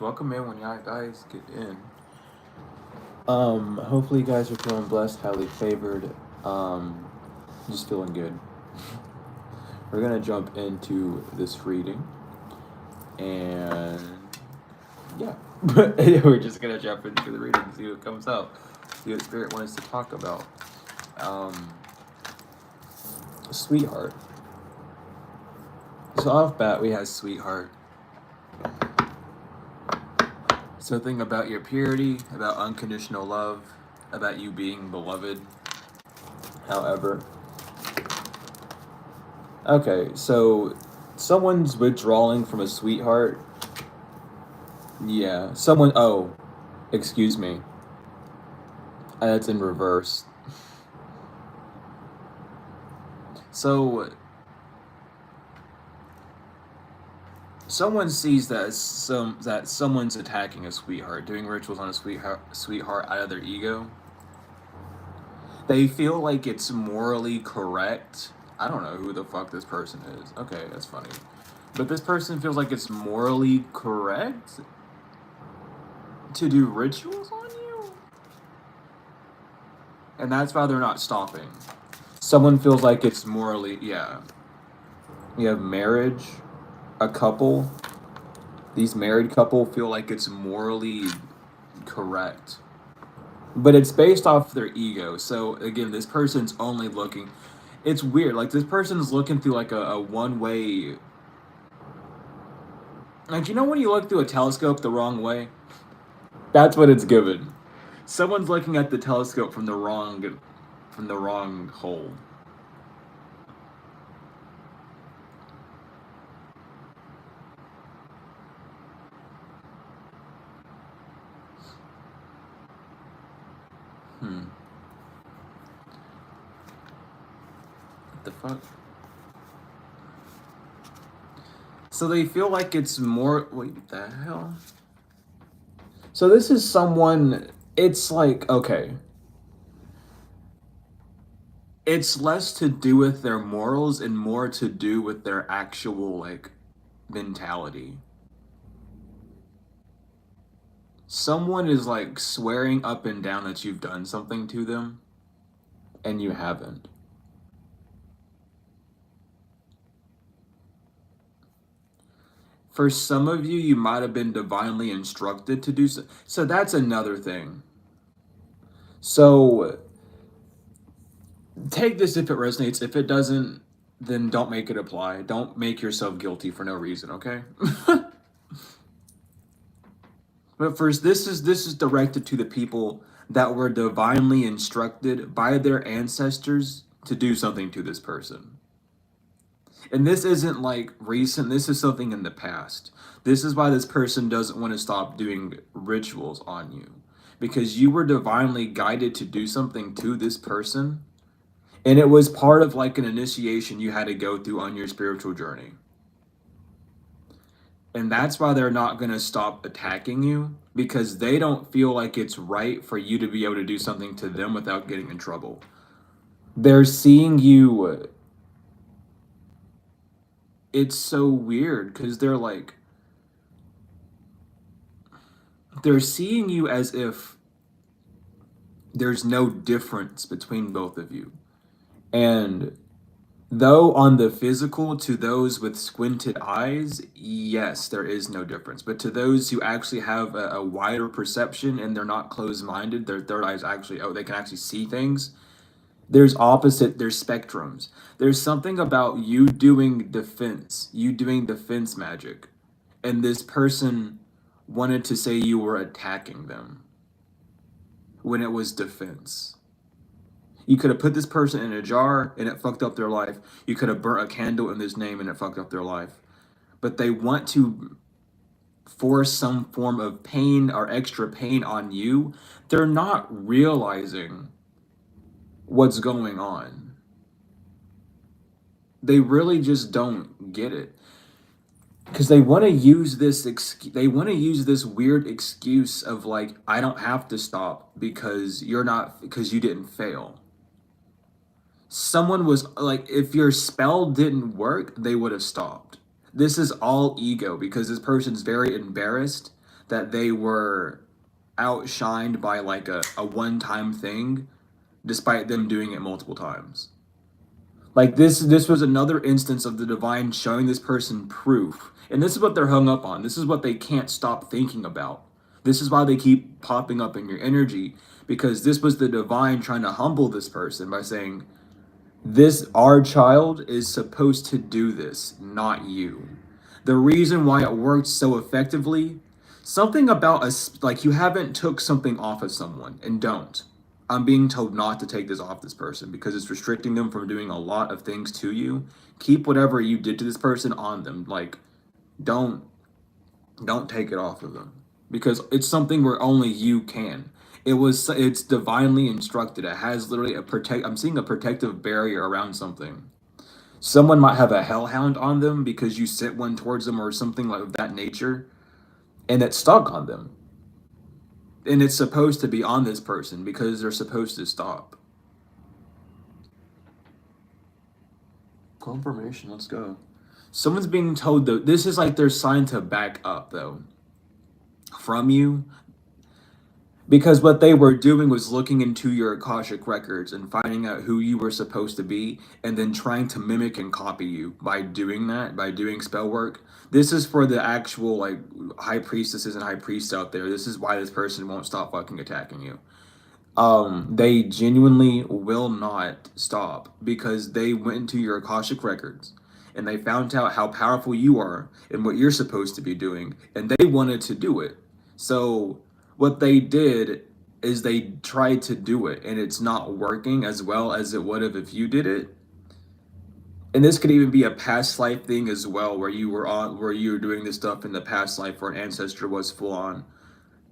Welcome in when y'all guys get in. Hopefully you guys are feeling blessed, highly favored. Just feeling good. We're gonna jump into this reading, and yeah, we're just gonna jump into the reading, see what comes out, see what Spirit wants to talk about. Um, Sweetheart. So off bat, we have Sweetheart. Something about your purity, about unconditional love, about you being beloved. However, okay, so someone's withdrawing from a sweetheart. Yeah, someone. Oh, excuse me. That's in reverse. So someone sees that someone's attacking a sweetheart, doing rituals on a sweetheart out of their ego. They feel like it's morally correct. I don't know who the fuck this person is. Okay, that's funny. But this person feels like it's morally correct to do rituals on you. And that's why they're not stopping. Someone feels like it's morally, yeah. You have marriage, a couple. These married couple feel like it's morally correct. But it's based off their ego. So again, this person's only looking. It's weird. Like this person's looking through like a one-way. Like you know when you look through a telescope the wrong way? That's what it's given. Someone's looking at the telescope from the wrong hole. Hmm. What the fuck? So they feel like it's more. Wait, the hell? So this is someone. It's like, okay. It's less to do with their morals and more to do with their actual, like, mentality. Someone is, like, swearing up and down that you've done something to them, and you haven't. For some of you, you might have been divinely instructed to do so. So that's another thing. So take this if it resonates. If it doesn't, then don't make it apply. Don't make yourself guilty for no reason, okay? But first, this is directed to the people that were divinely instructed by their ancestors to do something to this person. And this isn't like recent, this is something in the past. This is why this person doesn't want to stop doing rituals on you. Because you were divinely guided to do something to this person, and it was part of like an initiation you had to go through on your spiritual journey. And that's why they're not going to stop attacking you, because they don't feel like it's right for you to be able to do something to them without getting in trouble. They're seeing you. It's so weird because they're seeing you as if there's no difference between both of you. And though on the physical, to those with squinted eyes, yes, there is no difference. But to those who actually have a wider perception and they're not closed-minded, their third eyes actually, oh, they can actually see things. There's spectrums. There's something about you doing defense magic, and this person wanted to say you were attacking them when it was defense. You could have put this person in a jar and it fucked up their life. You could have burnt a candle in this name and it fucked up their life. But they want to force some form of pain or extra pain on you. They're not realizing what's going on. They really just don't get it. Because they want to use this weird excuse of like, I don't have to stop because you didn't fail. Someone was like, if your spell didn't work, they would have stopped. This is all ego because this person's very embarrassed that they were outshined by like a one-time thing, despite them doing it multiple times. Like this was another instance of the divine showing this person proof. And this is what they're hung up on. This is what they can't stop thinking about. This is why they keep popping up in your energy, because this was the divine trying to humble this person by saying, this, our child is supposed to do this, not you. The reason why it worked so effectively, something about us, like you haven't took something off of someone, and don't. I'm being told not to take this off this person because it's restricting them from doing a lot of things to you. Keep whatever you did to this person on them. Like, don't take it off of them, because it's something where only you can. It's divinely instructed. It has literally I'm seeing a protective barrier around something. Someone might have a hellhound on them because you sent one towards them or something like of that nature, and it's stuck on them. And it's supposed to be on this person because they're supposed to stop. Confirmation, let's go. Someone's being told, though, this is like their sign to back up, though, from you. Because what they were doing was looking into your Akashic records and finding out who you were supposed to be, and then trying to mimic and copy you by doing that, by doing spell work. This is for the actual, like, high priestesses and high priests out there. This is why this person won't stop fucking attacking you. They genuinely will not stop because they went into your Akashic records and they found out how powerful you are and what you're supposed to be doing, and they wanted to do it. So what they did is they tried to do it, and it's not working as well as it would have if you did it. And this could even be a past life thing as well, where you were doing this stuff in the past life where an ancestor was full on,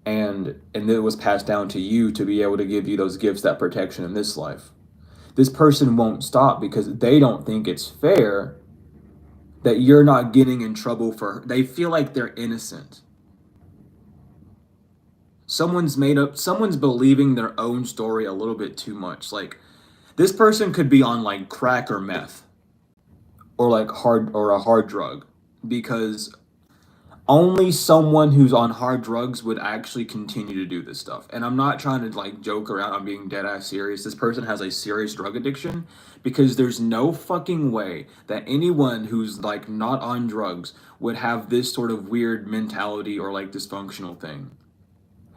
and it was passed down to you to be able to give you those gifts, that protection in this life. This person won't stop because they don't think it's fair that you're not getting in trouble for. They feel like they're innocent. Someone's believing their own story a little bit too much. Like, this person could be on like crack or meth or like a hard drug, because only someone who's on hard drugs would actually continue to do this stuff. And I'm not trying to like joke around. I'm being dead ass serious. This person has a serious drug addiction, because there's no fucking way that anyone who's like not on drugs would have this sort of weird mentality or like dysfunctional thing.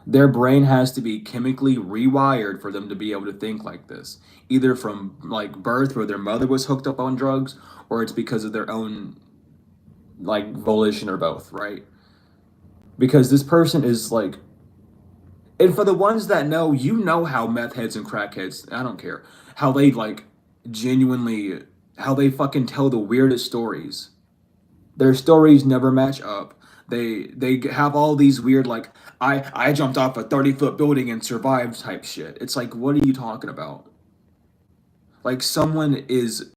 Their brain has to be chemically rewired for them to be able to think like this, either from like birth where their mother was hooked up on drugs, or it's because of their own like volition, or both, right? Because this person is like, and for the ones that know, you know how meth heads and crackheads, I don't care, how they like genuinely, how they fucking tell the weirdest stories. Their stories never match up. They have all these weird like, I jumped off a 30-foot building and survived type shit. It's like, what are you talking about? Like, someone is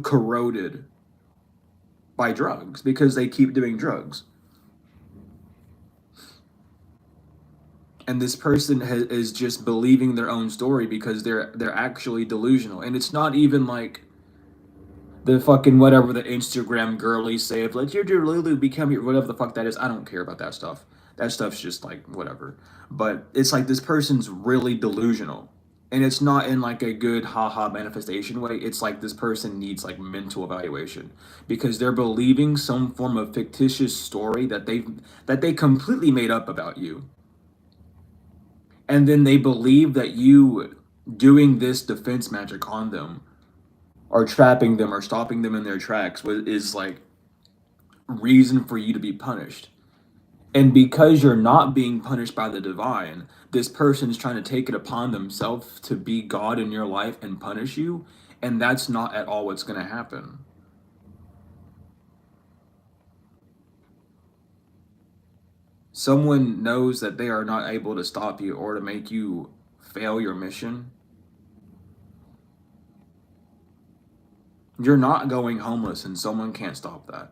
corroded by drugs because they keep doing drugs. And this person is just believing their own story because they're actually delusional. And it's not even like the fucking whatever the Instagram girlies say of like, you're Lulu, become your whatever the fuck that is. I don't care about that stuff. That stuff's just like whatever. But it's like this person's really delusional. And it's not in like a good haha manifestation way. It's like this person needs like mental evaluation, because they're believing some form of fictitious story that they completely made up about you. And then they believe that you doing this defense magic on them, or trapping them, or stopping them in their tracks, is like reason for you to be punished. And because you're not being punished by the divine, this person is trying to take it upon themselves to be God in your life and punish you. And that's not at all what's going to happen. Someone knows that they are not able to stop you or to make you fail your mission. You're not going homeless, and someone can't stop that.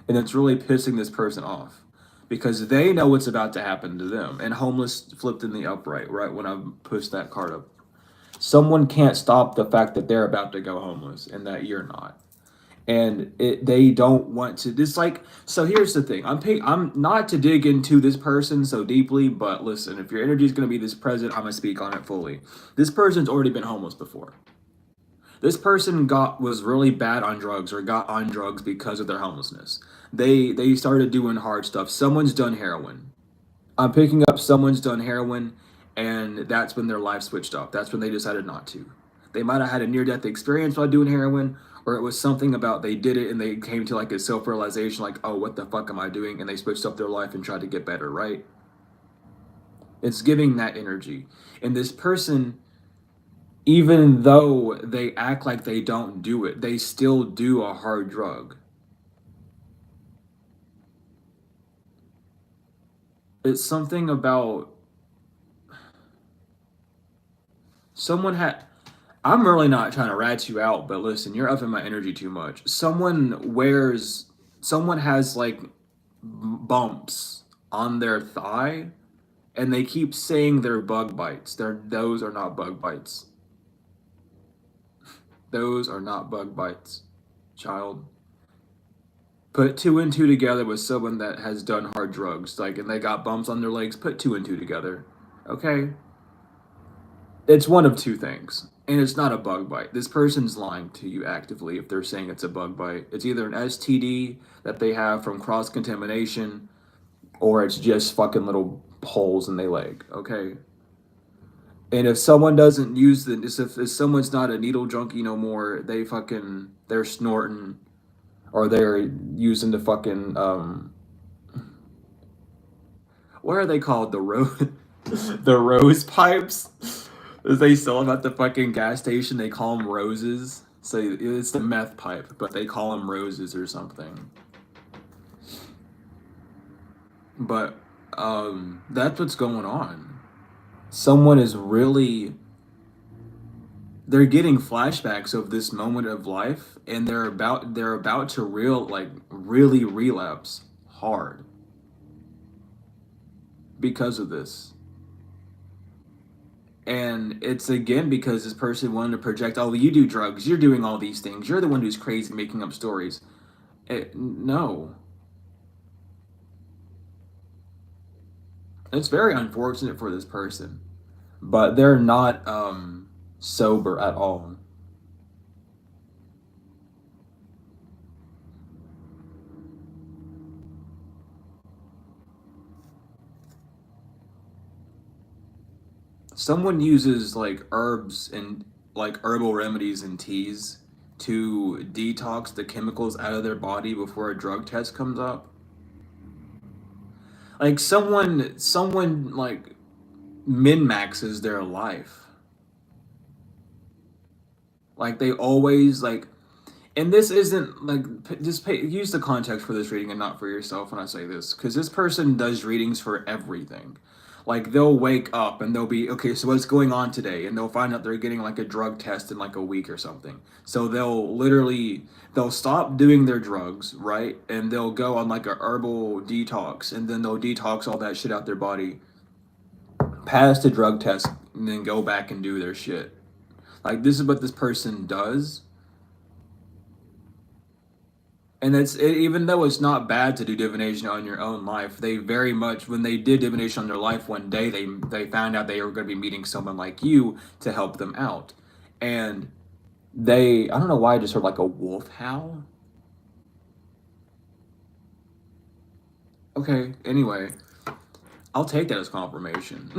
And it's really pissing this person off, because they know what's about to happen to them. And homeless flipped in the upright right when I pushed that card up. Someone can't stop the fact that they're about to go homeless and that you're not. and they don't want to. This like so. Here's the thing. I'm not to dig into this person so deeply, but listen, if your energy is going to be this present, I'm gonna speak on it fully. This person's already been homeless before. This person was really bad on drugs or got on drugs because of their homelessness. They started doing hard stuff. Someone's done heroin. I'm picking up someone's done heroin, and that's when their life switched up. That's when they decided not to. They might have had a near death experience while doing heroin, or it was something about they did it and they came to like a self realization, like, oh, what the fuck am I doing? And they switched up their life and tried to get better, right? It's giving that energy. And this person, even though they act like they don't do it, they still do a hard drug. It's something about someone had. I'm really not trying to rat you out, but listen, you're upping my energy too much. Someone has like bumps on their thigh, and they keep saying they're bug bites. Those are not bug bites. Those are not bug bites, child. Put two and two together with someone that has done hard drugs, like, and they got bumps on their legs. Put two and two together, okay? It's one of two things, and it's not a bug bite. This person's lying to you actively if they're saying it's a bug bite. It's either an STD that they have from cross contamination, or it's just fucking little holes in their leg, okay? And if someone doesn't use if someone's not a needle junkie no more, they're snorting or they're using the fucking what are they called, the rose pipes that they sell them at the fucking gas station. They call them roses. So it's the meth pipe, but they call them roses or something. But that's what's going on. Someone is really they're getting flashbacks of this moment of life, and they're about to really relapse hard because of this. And it's again because this person wanted to project, oh, you do drugs, you're doing all these things, you're the one who's crazy making up stories. No, it's very unfortunate for this person, but they're not sober at all. Someone uses like herbs and like herbal remedies and teas to detox the chemicals out of their body before a drug test comes up. Like someone like min maxes their life. Like they always like, and this isn't like just use the context for this reading and not for yourself when I say this, because this person does readings for everything. Like they'll wake up and they'll be okay. So what's going on today? And they'll find out they're getting like a drug test in like a week or something. So they'll stop doing their drugs, right? And they'll go on like a herbal detox, and then they'll detox all that shit out their body, pass the drug test, and then go back and do their shit. Like this is what this person does. And even though it's not bad to do divination on your own life, they very much, when they did divination on their life one day, they found out they were going to be meeting someone like you to help them out. And I don't know why I just heard like a wolf howl. Okay, anyway, I'll take that as confirmation.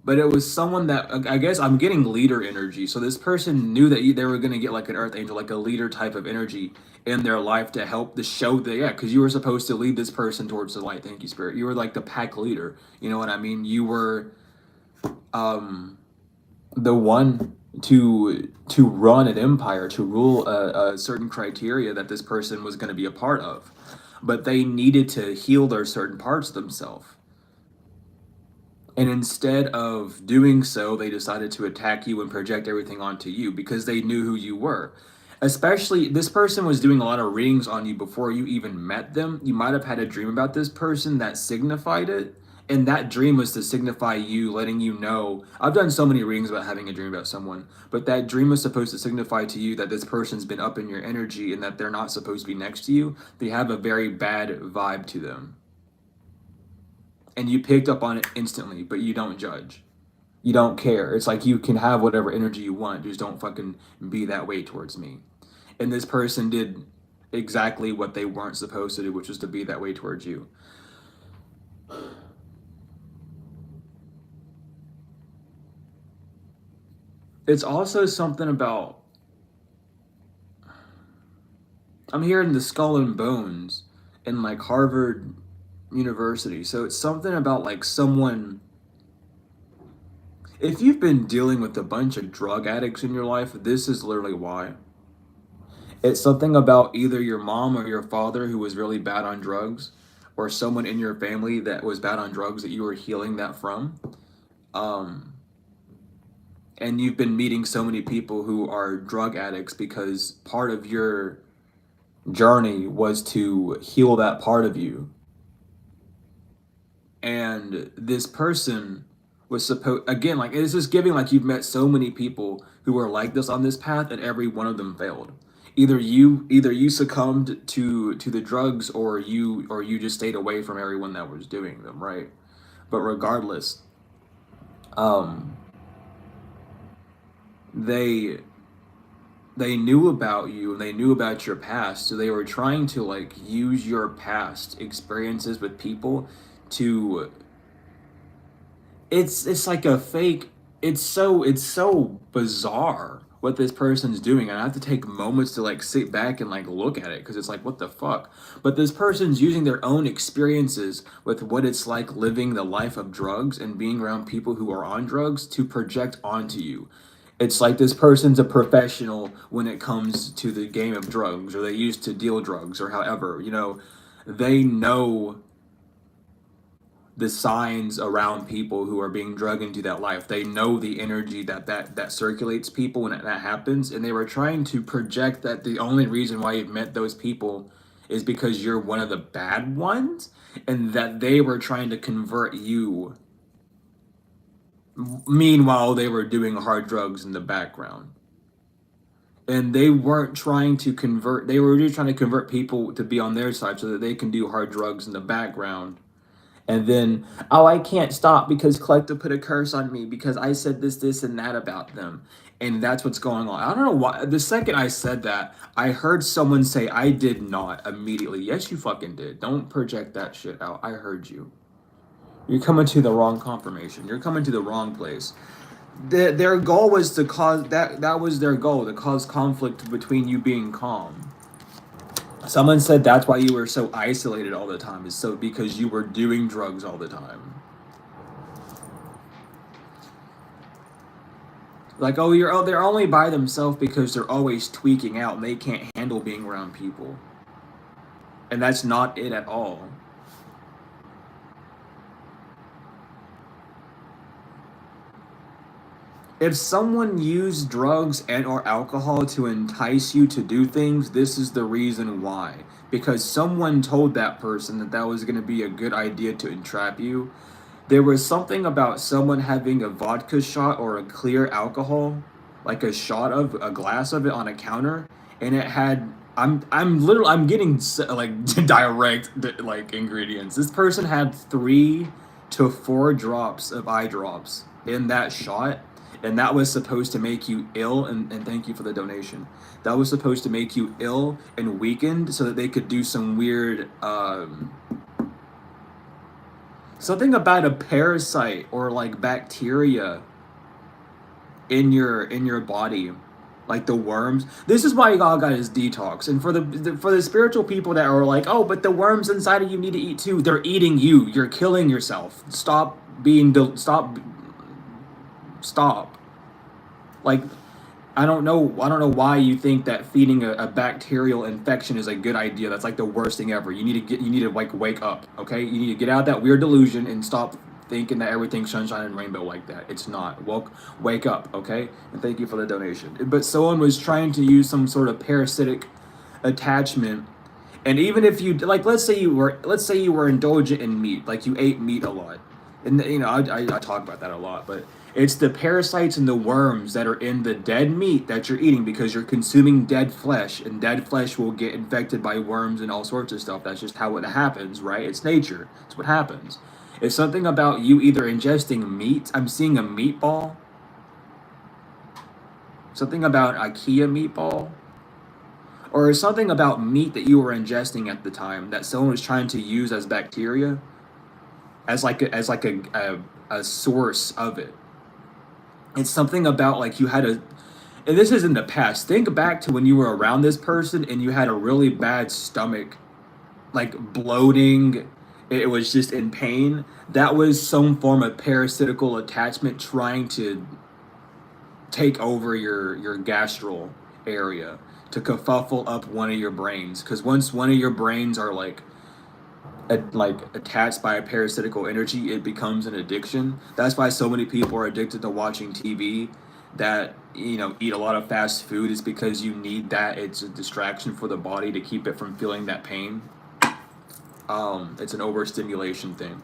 But it was someone that I guess I'm getting leader energy. So this person knew that they were gonna get like an earth angel, like a leader type of energy in their life to help the show that yeah, because you were supposed to lead this person towards the light. Thank you, Spirit. You were like the pack leader. You know what I mean? You were the one to run an empire, to rule a certain criteria that this person was going to be a part of, but they needed to heal their certain parts of themselves. And instead of doing so, they decided to attack you and project everything onto you because they knew who you were. Especially, this person was doing a lot of readings on you before you even met them. You might have had a dream about this person that signified it, And that dream was to signify you, letting you know. I've done so many readings about having a dream about someone, but that dream was supposed to signify to you that this person's been up in your energy and that they're not supposed to be next to you. They have a very bad vibe to them. And you picked up on it instantly, but you don't judge. You don't care. It's like you can have whatever energy you want, just don't fucking be that way towards me. And this person did exactly what they weren't supposed to do, which was to be that way towards you. It's also something about, I'm hearing the skull and bones in like Harvard University. So it's something about like someone, if you've been dealing with a bunch of drug addicts in your life, this is literally why. It's something about either your mom or your father who was really bad on drugs, or someone in your family that was bad on drugs that you were healing that from. Um, and you've been meeting so many people who are drug addicts because part of your journey was to heal that part of you. And this person was supposed, again, like it's just giving like you've met so many people who are like this on this path, and every one of them failed. Either you succumbed to the drugs, or you just stayed away from everyone that was doing them, right? But regardless, um they they knew about you and they knew about your past, so they were trying to like use your past experiences with people to, it's like a fake, it's so bizarre what this person's doing, and I have to take moments to like sit back and like look at it because it's like what the fuck. But this person's using their own experiences with what it's like living the life of drugs and being around people who are on drugs to project onto you. It's like this person's a professional when it comes to the game of drugs, or they used to deal drugs, or however, they know the signs around people who are being drugged into that life. They know the energy that circulates people when that happens, and they were trying to project that the only reason why you've met those people is because you're one of the bad ones, and that they were trying to convert you. Meanwhile, they were doing hard drugs in the background. And they weren't trying to convert, they were just trying to convert people to be on their side so that they can do hard drugs in the background. And then, oh, I can't stop because Collective put a curse on me because I said this, and that about them. And that's what's going on. I don't know why. The second I said that, I heard someone say, I did not immediately. Yes, you fucking did. Don't project that shit out. I heard you. You're coming to the wrong confirmation. You're coming to the wrong place. Their goal was to cause that was their goal, to cause conflict between you being calm. Someone said that's why you were so isolated all the time, is so because you were doing drugs all the time. Like, they're only by themselves because they're always tweaking out and they can't handle being around people. And that's not it at all. If someone used drugs and or alcohol to entice you to do things, this is the reason why. Because someone told that person that that was going to be a good idea to entrap you. There was something about someone having a vodka shot or a clear alcohol, like a shot of a glass of it on a counter, and it had, I'm getting like direct like ingredients. This person had 3 to 4 drops of eye drops in that shot, and that was supposed to make you ill. And thank you for the donation. That was supposed to make you ill and weakened so that they could do some weird something about a parasite or like bacteria in your body, like the worms. This is why God got his detox. And for the spiritual people that are like, oh, but the worms inside of you need to eat too. They're eating you. You're killing yourself. Stop. Like, I don't know why you think that feeding a bacterial infection is a good idea. That's like the worst thing ever. You need to like wake up, okay? You need to get out of that weird delusion and stop thinking that everything's sunshine and rainbow like that. It's not. Wake up, okay? And thank you for the donation. But someone was trying to use some sort of parasitic attachment. And even if you like, let's say you were indulgent in meat, like you ate meat a lot, And I talk about that a lot, but it's the parasites and the worms that are in the dead meat that you're eating because you're consuming dead flesh, and dead flesh will get infected by worms and all sorts of stuff. That's just how it happens, right? It's nature. It's what happens. It's something about you either ingesting meat. I'm seeing a meatball. Something about IKEA meatball, or something about meat that you were ingesting at the time that someone was trying to use as bacteria, as like a source of it. It's something about like you had a, and this is in the past. Think back to when you were around this person and you had a really bad stomach, like bloating. It was just in pain. That was some form of parasitical attachment trying to take over your gastral area to kerfuffle up one of your brains. Because once one of your brains are like attached by a parasitical energy, it becomes an addiction. That's why so many people are addicted to watching TV, that eat a lot of fast food, is because you need that. It's a distraction for the body to keep it from feeling that pain. It's an overstimulation thing.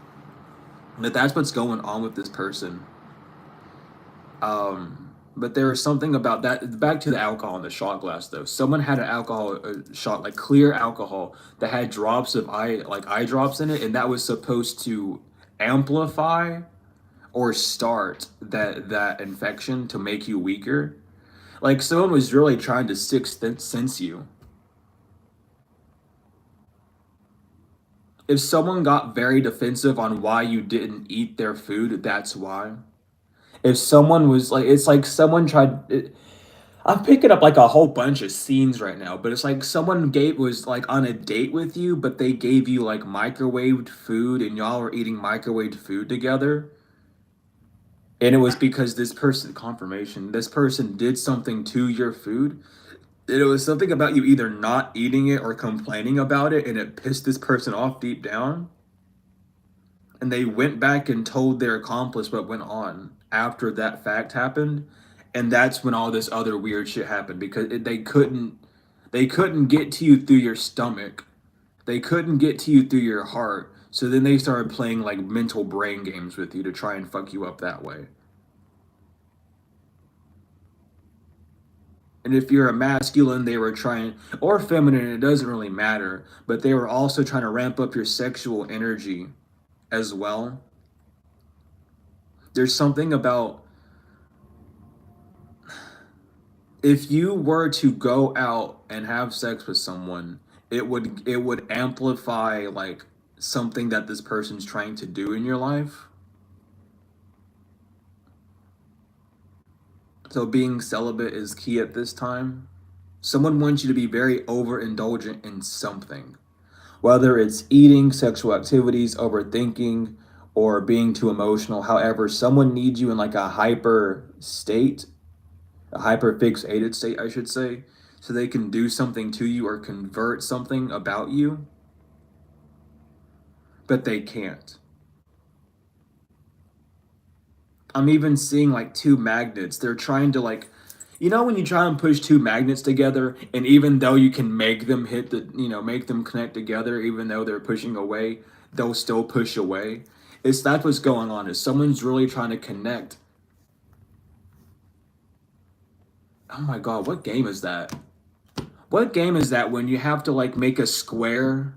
But that's what's going on with this person. But there was something about that. Back to the alcohol in the shot glass, though. Someone had an alcohol shot, like clear alcohol, that had drops of eye drops in it, and that was supposed to amplify or start that infection to make you weaker. Like someone was really trying to sixth sense you. If someone got very defensive on why you didn't eat their food, that's why. If someone was like, it's like someone tried. I'm picking up like a whole bunch of scenes right now, but it's like someone gave was like on a date with you, but they gave you like microwaved food, and y'all were eating microwaved food together. And it was because this person, confirmation, this person did something to your food. And it was something about you either not eating it or complaining about it, and it pissed this person off deep down. And they went back and told their accomplice what went on after that fact happened. And that's when all this other weird shit happened, because they couldn't get to you through your stomach. They couldn't get to you through your heart. So then they started playing like mental brain games with you to try and fuck you up that way. And if you're a masculine, they were trying, or feminine, it doesn't really matter, but they were also trying to ramp up your sexual energy as well. There's something about, if you were to go out and have sex with someone, it would amplify like something that this person's trying to do in your life. So being celibate is key at this time. Someone wants you to be very overindulgent in something, whether it's eating, sexual activities, overthinking, or being too emotional. However, someone needs you in like a hyper state, a hyper fixated state, I should say, so they can do something to you or convert something about you, but they can't. I'm even seeing like two magnets. They're trying to like, when you try and push two magnets together, and even though you can make them make them connect together, even though they're pushing away, they'll still push away. That's what's going on. Is someone's really trying to connect. Oh my God, what game is that? What game is that when you have to like make a square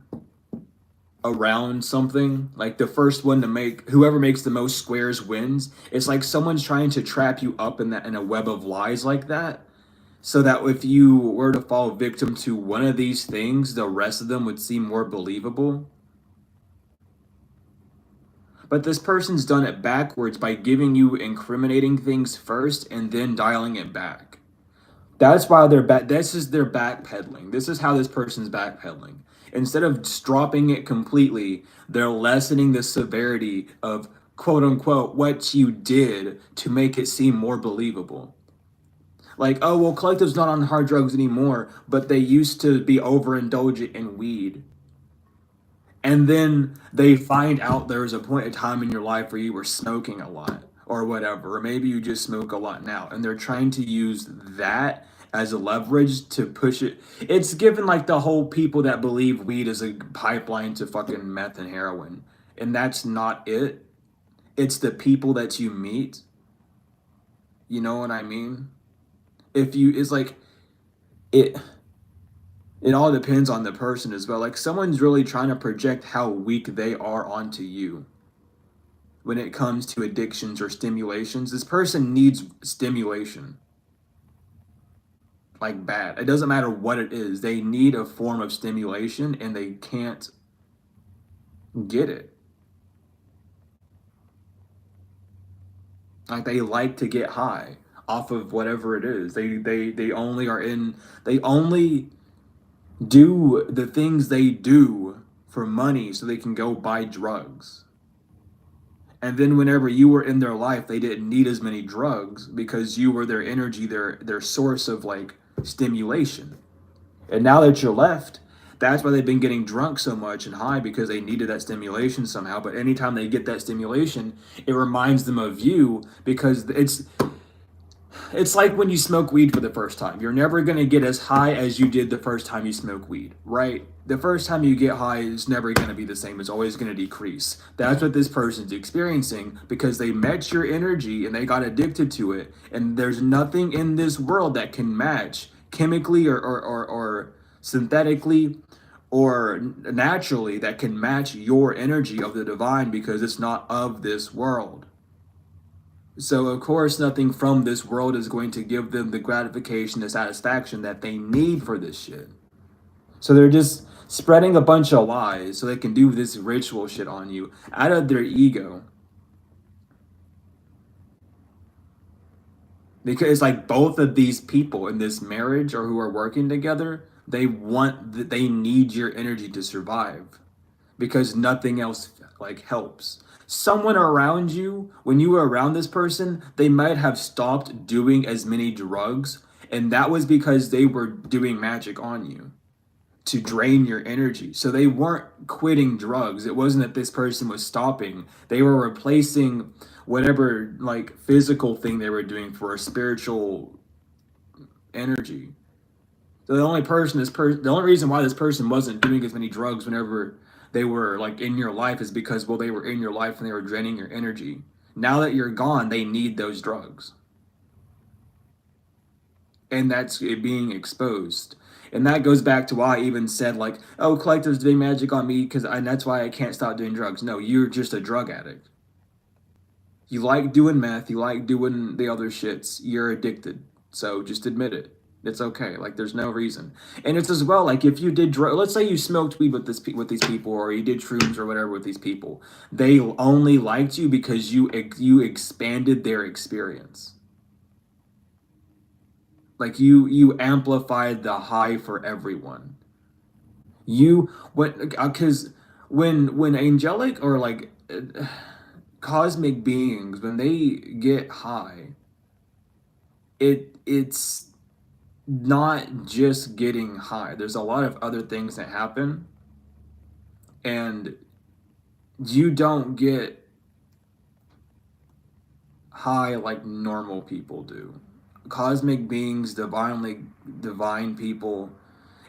around something, like the first one to make, whoever makes the most squares wins? It's like someone's trying to trap you up in a web of lies like that, so that if you were to fall victim to one of these things, the rest of them would seem more believable. But this person's done it backwards by giving you incriminating things first and then dialing it back. That's why they're back. This is their backpedaling. This is how this person's backpedaling. Instead of dropping it completely, they're lessening the severity of quote unquote what you did to make it seem more believable. Like, oh, well, Collective's not on hard drugs anymore, but they used to be overindulgent in weed. And then they find out there was a point in time in your life where you were smoking a lot or whatever, or maybe you just smoke a lot now. And they're trying to use that as a leverage to push it. It's given like the whole people that believe weed is a pipeline to fucking meth and heroin. And that's not it. It's the people that you meet. You know what I mean? If you, it's like, it it all depends on the person as well. Like someone's really trying to project how weak they are onto you when it comes to addictions or stimulations. This person needs stimulation, like bad. It doesn't matter what it is. They need a form of stimulation and they can't get it. Like they like to get high off of whatever it is. They only are in, they only do the things they do for money so they can go buy drugs. And then whenever you were in their life, they didn't need as many drugs because you were their energy, their source of like stimulation. And now that you're left, that's why they've been getting drunk so much and high, because they needed that stimulation somehow. But anytime they get that stimulation, it reminds them of you, because it's like when you smoke weed for the first time. You're never going to get as high as you did the first time you smoke weed, right? The first time you get high is never going to be the same. It's always going to decrease. That's what this person's experiencing, because they met your energy and they got addicted to it. And there's nothing in this world that can match chemically or synthetically or naturally that can match your energy of the divine, because it's not of this world. So, of course, nothing from this world is going to give them the gratification, the satisfaction that they need for this shit. So they're just spreading a bunch of lies so they can do this ritual shit on you out of their ego. Because it's like both of these people in this marriage or who are working together, they need your energy to survive, because nothing else like helps. Someone around you, when you were around this person, they might have stopped doing as many drugs, and that was because they were doing magic on you to drain your energy. So they weren't quitting drugs. It wasn't that this person was stopping. They were replacing whatever like physical thing they were doing for a spiritual energy. So the only reason why this person wasn't doing as many drugs whenever they were like in your life is because, well, they were in your life and they were draining your energy. Now that you're gone, they need those drugs. And that's it being exposed. And that goes back to why I even said like, oh, collective's doing magic on me because that's why I can't stop doing drugs. No, you're just a drug addict. You like doing meth, you like doing the other shits. You're addicted. So just admit it. It's okay. Like there's no reason. And it's as well like if you did let's say you smoked weed with these people, or you did shrooms or whatever with these people. They only liked you because you expanded their experience. Like you amplified the high for everyone. You what because when angelic or like cosmic beings, when they get high, it's not just getting high. There's a lot of other things that happen, and you don't get high like normal people do. Cosmic beings, divine people,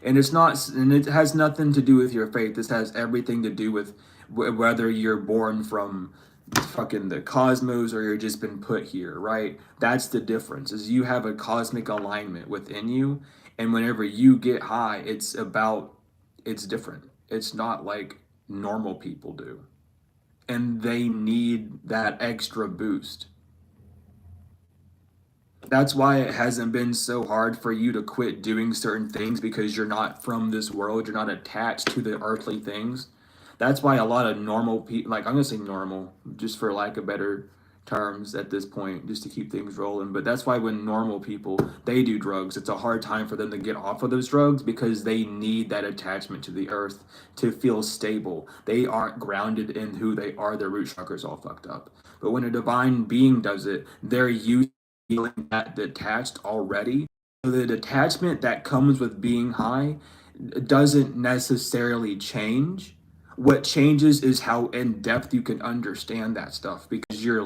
and it has nothing to do with your faith. This has everything to do with whether you're born from fucking the cosmos or you're just been put here, right? That's the difference, is you have a cosmic alignment within you, and whenever you get high, it's different. It's not like normal people do, and they need that extra boost. That's why it hasn't been so hard for you to quit doing certain things, because you're not from this world. You're not attached to the earthly things. That's why a lot of normal people, like I'm gonna say normal, just for lack of better terms at this point, just to keep things rolling. But that's why when normal people they do drugs, it's a hard time for them to get off of those drugs, because they need that attachment to the earth to feel stable. They aren't grounded in who they are. Their root chakra's all fucked up. But when a divine being does it, they're used feeling that detached already. So the detachment that comes with being high doesn't necessarily change. What changes is how in depth you can understand that stuff, because you're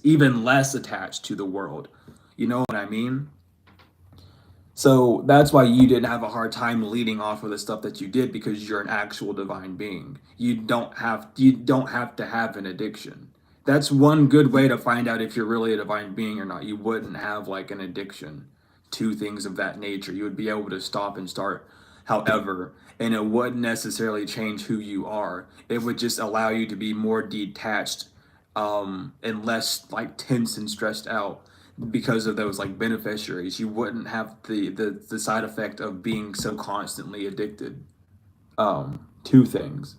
even less attached to the world. You know what I mean? So that's why you didn't have a hard time leading off of the stuff that you did, because you're an actual divine being. You don't have to have an addiction. That's one good way to find out if you're really a divine being or not. You wouldn't have like an addiction to things of that nature. You would be able to stop and start however, and it wouldn't necessarily change who you are. It would just allow you to be more detached, and less like tense and stressed out because of those like beneficiaries. You wouldn't have the side effect of being so constantly addicted to things.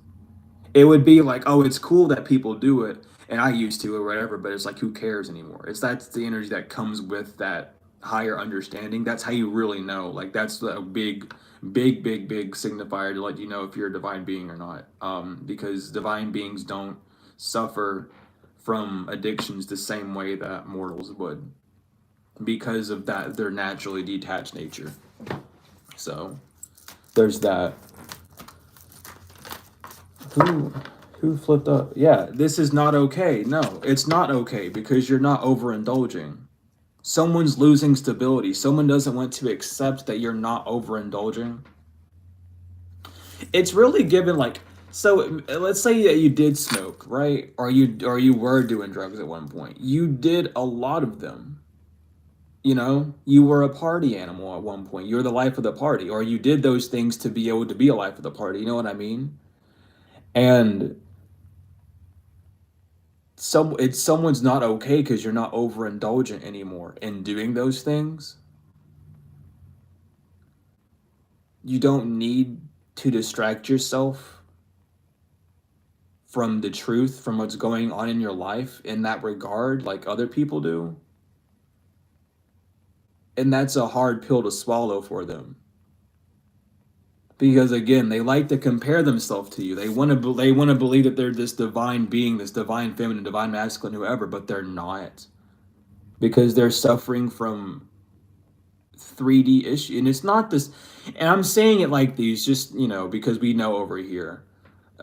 It would be like, oh, it's cool that people do it, and I used to or whatever, but it's like, who cares anymore? It's that's the energy that comes with that higher understanding. That's how you really know. Like that's a big signifier to let you know if you're a divine being or not. Because divine beings don't suffer from addictions the same way that mortals would, because of that their naturally detached nature. So there's that. Who who flipped up? Yeah, this is not okay. No, it's not okay because you're not overindulging. Someone's losing stability. Someone doesn't want to accept that you're not overindulging. It's really given like, so let's say that you did smoke, right? Or you were doing drugs at one point. You did a lot of them. You know, you were a party animal at one point. You're the life of the party, or you did those things to be able to be a life of the party. You know what I mean? And it's someone's not okay because you're not overindulgent anymore in doing those things. You don't need to distract yourself from the truth, from what's going on in your life in that regard, like other people do. And that's a hard pill to swallow for them. Because again, they like to compare themselves to you. They want to believe that they're this divine being, this divine feminine, divine masculine, whoever, but they're not. Because they're suffering from 3D issue, and it's not this, and I'm saying it like these just, because we know over here,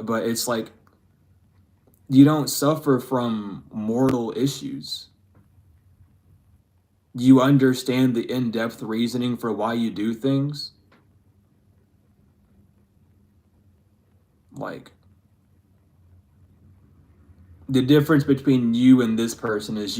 but it's like you don't suffer from mortal issues. You understand the in-depth reasoning for why you do things. Like, the difference between you and this person is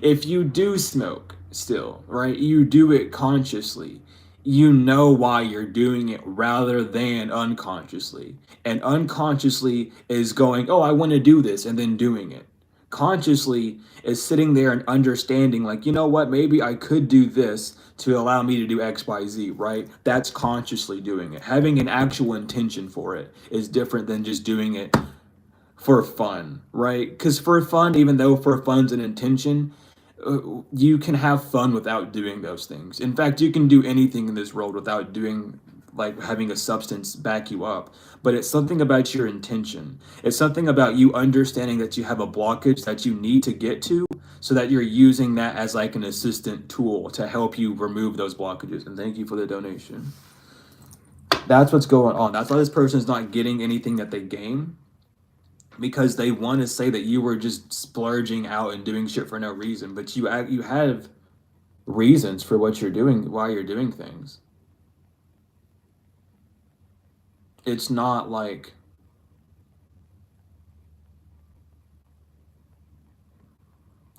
if you do smoke still, right? You do it consciously. You know why you're doing it rather than unconsciously. And unconsciously is going, "Oh, I want to do this," and then doing it. Consciously is sitting there and understanding, like, you know what, maybe I could do this to allow me to do XYZ, right? That's consciously doing it. Having an actual intention for it is different than just doing it for fun, right? Because for fun, even though for fun's an intention, you can have fun without doing those things. In fact, you can do anything in this world without doing, like, having a substance back you up. But it's something about your intention. It's something about you understanding that you have a blockage that you need to get to, so that you're using that as like an assistant tool to help you remove those blockages. And thank you for the donation. That's what's going on. That's why this person's not getting anything that they gain, because they want to say that you were just splurging out and doing shit for no reason, but you have reasons for what you're doing, why you're doing things. It's not like,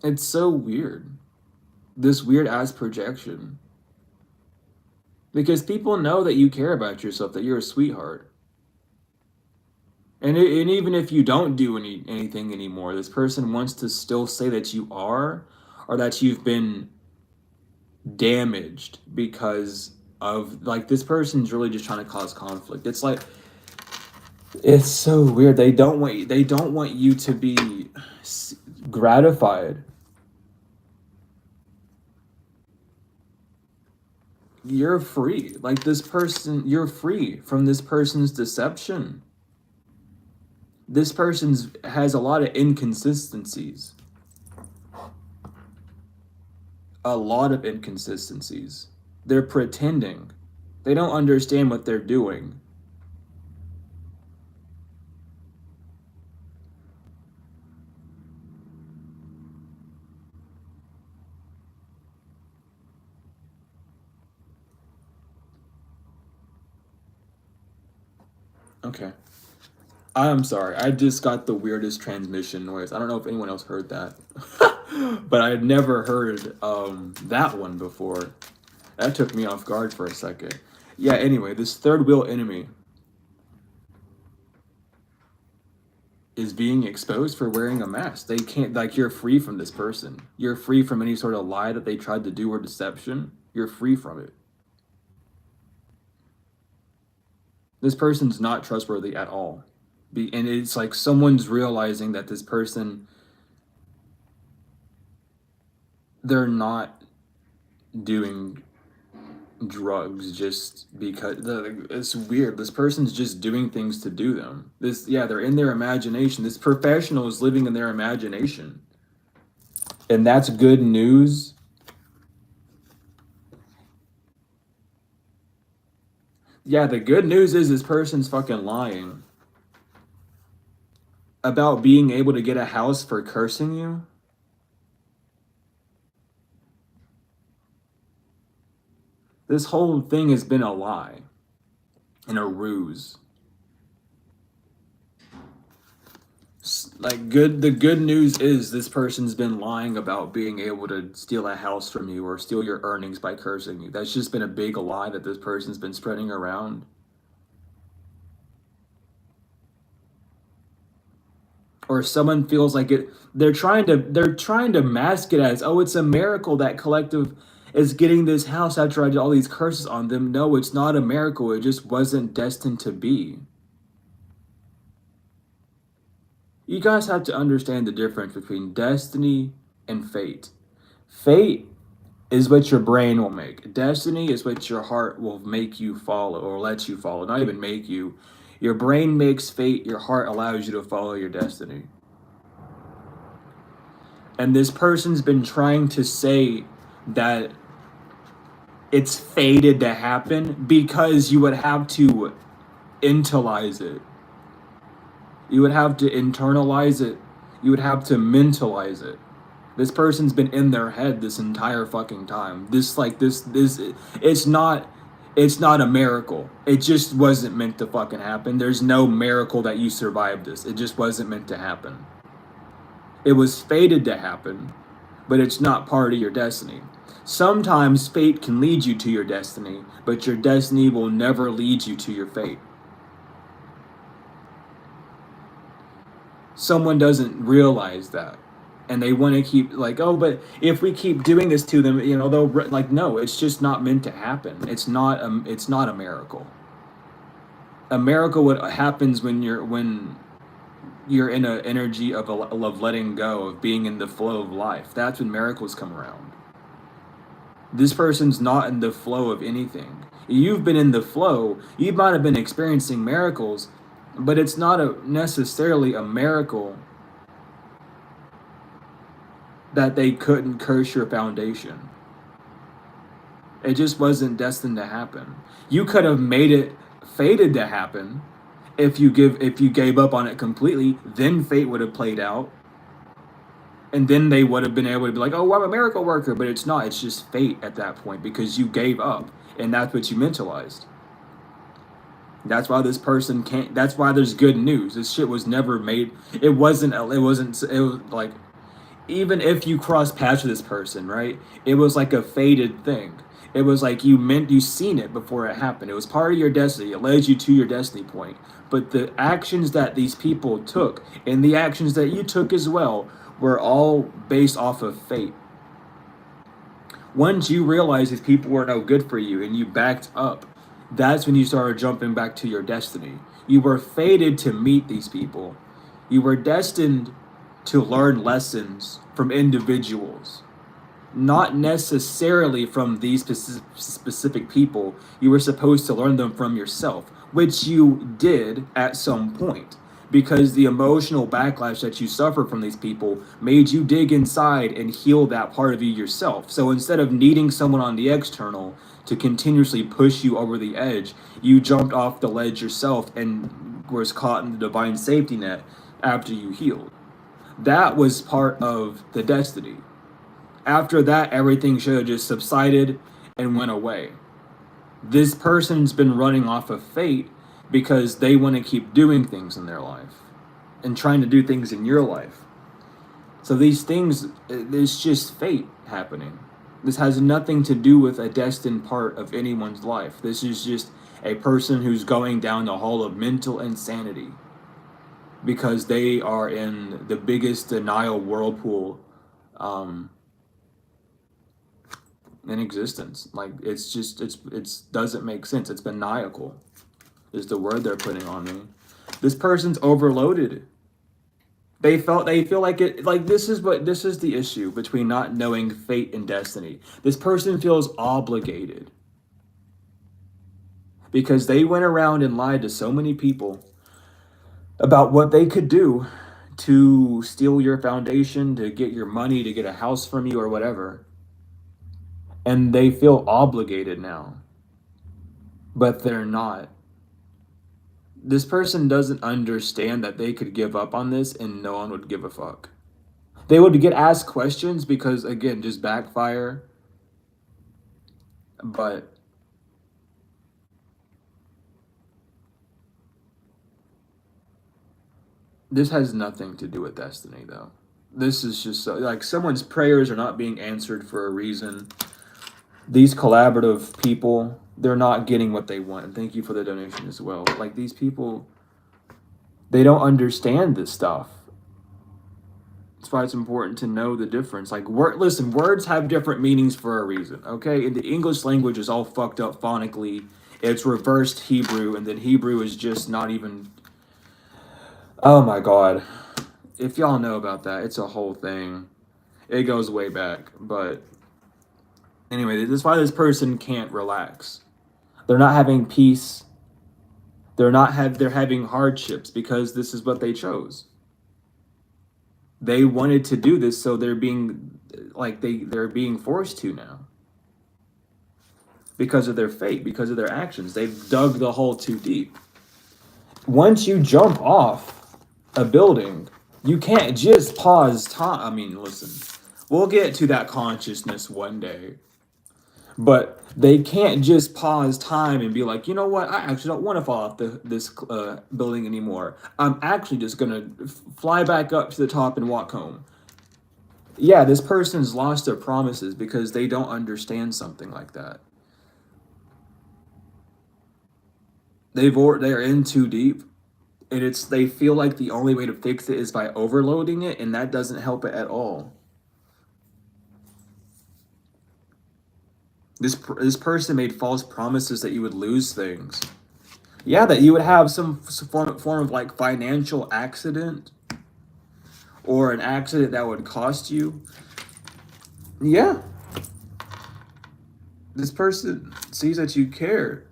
it's so weird. This weird ass projection. Because people know that you care about yourself, that you're a sweetheart. And even if you don't do anything anymore, this person wants to still say that you are, or that you've been damaged because of, like, this person's really just trying to cause conflict. It's like, it's so weird. They don't want you to be gratified. You're free. Like, this person, you're free from this person's deception. This person's has a lot of inconsistencies. A lot of inconsistencies. They're pretending. They don't understand what they're doing. Okay. I'm sorry. I just got the weirdest transmission noise. I don't know if anyone else heard that. But I had never heard that one before. That took me off guard for a second. Yeah, anyway, this third wheel enemy is being exposed for wearing a mask. They can't, like, you're free from this person. You're free from any sort of lie that they tried to do or deception. You're free from it. This person's not trustworthy at all. And it's like someone's realizing that this person, they're not doing drugs just because it's weird. This person's just doing things to do them. Yeah, they're in their imagination. This professional is living in their imagination. And that's good news. Yeah, the good news is this person's fucking lying about being able to get a house for cursing you. This whole thing has been a lie and a ruse. The good news is this person's been lying about being able to steal a house from you or steal your earnings by cursing you. That's just been a big lie that this person's been spreading around. Or someone feels like it, they're trying to mask it as, oh, it's a miracle that collective is getting this house after I did all these curses on them. No, it's not a miracle. It just wasn't destined to be. You guys have to understand the difference between destiny and fate. Fate is what your brain will make. Destiny is what your heart will make you follow or let you follow. Not even make you. Your brain makes fate, your heart allows you to follow your destiny. And this person's been trying to say that it's fated to happen because you would have to internalize it. You would have to internalize it. You would have to mentalize it. This person's been in their head this entire fucking time. This it's not a miracle. It just wasn't meant to fucking happen. There's no miracle that you survived this. It just wasn't meant to happen. It was fated to happen, but it's not part of your destiny. Sometimes fate can lead you to your destiny, but your destiny will never lead you to your fate. Someone doesn't realize that, and they want to keep like, oh, but if we keep doing this to them, they'll like, no, it's just not meant to happen. It's not a miracle. A miracle what happens when you're in an energy of letting go, of being in the flow of life. That's when miracles come around. This person's not in the flow of anything. You've been in the flow. You might have been experiencing miracles, but it's not necessarily a miracle that they couldn't curse your foundation. It just wasn't destined to happen. You could have made it fated to happen if you gave up on it completely. Then fate would have played out. And then they would have been able to be like, oh, I'm a miracle worker. But it's not. It's just fate at that point because you gave up. And that's what you mentalized. That's why this person can't. That's why there's good news. This shit was never made. It was like, even if you cross paths with this person, right? It was like a fated thing. It was like you seen it before it happened. It was part of your destiny. It led you to your destiny point. But the actions that these people took and the actions that you took as well were all based off of fate. Once you realized these people were no good for you and you backed up, that's when you started jumping back to your destiny. You were fated to meet these people. You were destined to learn lessons from individuals, not necessarily from these specific people. You were supposed to learn them from yourself, which you did at some point, because the emotional backlash that you suffered from these people made you dig inside and heal that part of you yourself. So instead of needing someone on the external to continuously push you over the edge, you jumped off the ledge yourself and was caught in the divine safety net after you healed. That was part of the destiny. After that, everything should have just subsided and went away. This person's been running off of fate because they want to keep doing things in their life and trying to do things in your life. So these things, it's just fate happening. This has nothing to do with a destined part of anyone's life. This is just a person who's going down the hall of mental insanity because they are in the biggest denial whirlpool in existence. Like it's just it's doesn't make sense. It's maniacal is the word they're putting on me. This person's overloaded. They feel like it, like this is the issue between not knowing fate and destiny. This person feels obligated because they went around and lied to so many people about what they could do to steal your foundation, to get your money, to get a house from you or whatever. And they feel obligated now. But they're not. This person doesn't understand that they could give up on this and no one would give a fuck. They would get asked questions because, again, just backfire. But this has nothing to do with destiny, though. This is just so, like someone's prayers are not being answered for a reason. These collaborative people, they're not getting what they want. And thank you for the donation as well. Like these people, they don't understand this stuff. That's why it's important to know the difference. Like, listen, words have different meanings for a reason, okay? And the English language is all fucked up phonically. It's reversed Hebrew, and then Hebrew is just not even... Oh my God. If y'all know about that, it's a whole thing. It goes way back, but... Anyway, that's why this person can't relax. They're not having peace. They're having hardships because this is what they chose. They wanted to do this, so they're being forced to now. Because of their fate, because of their actions. They've dug the hole too deep. Once you jump off a building, you can't just pause time. I mean, listen, we'll get to that consciousness one day. But they can't just pause time and be like, you know what? I actually don't want to fall off this building anymore. I'm actually just going to fly back up to the top and walk home. Yeah, this person's lost their promises because they don't understand something like that. They're in too deep. And they feel like the only way to fix it is by overloading it, and that doesn't help it at all. This person made false promises that you would lose things. Yeah, that you would have some form of like financial accident or an accident that would cost you. Yeah. This person sees that you care.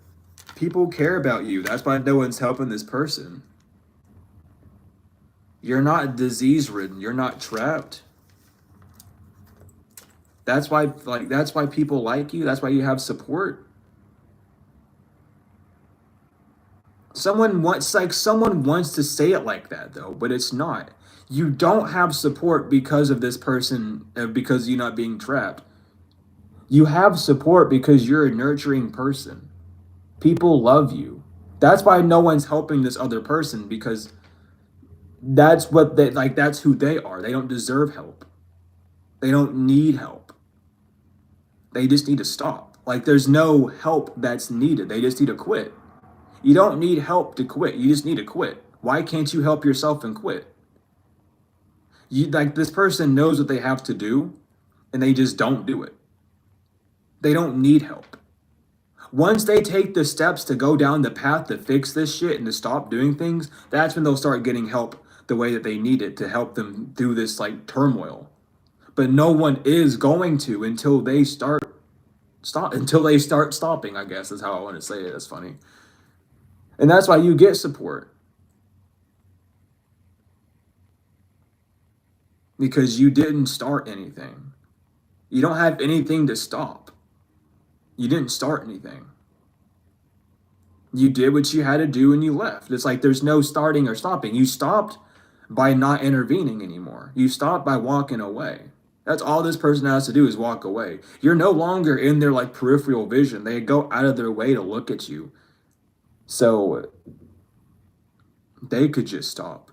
People care about you. That's why no one's helping this person. You're not disease-ridden. You're not trapped. That's why people like you. That's why you have support. Someone wants to say it like that though, but it's not. You don't have support because of this person, because you're not being trapped. You have support because you're a nurturing person. People love you. That's why no one's helping this other person, because that's who they are. They don't deserve help. They don't need help. They just need to stop. Like there's no help that's needed. They just need to quit. You don't need help to quit. You just need to quit. Why can't you help yourself and quit? This person knows what they have to do and they just don't do it. They don't need help. Once they take the steps to go down the path to fix this shit and to stop doing things, that's when they'll start getting help the way that they need it to help them through this like turmoil. But no one is going to until they start stopping, I guess is how I want to say it. That's funny. And that's why you get support. Because you didn't start anything. You don't have anything to stop. You didn't start anything. You did what you had to do and you left. It's like there's no starting or stopping. You stopped by not intervening anymore. You stopped by walking away. That's all this person has to do is walk away. You're no longer in their like peripheral vision. They go out of their way to look at you. So they could just stop,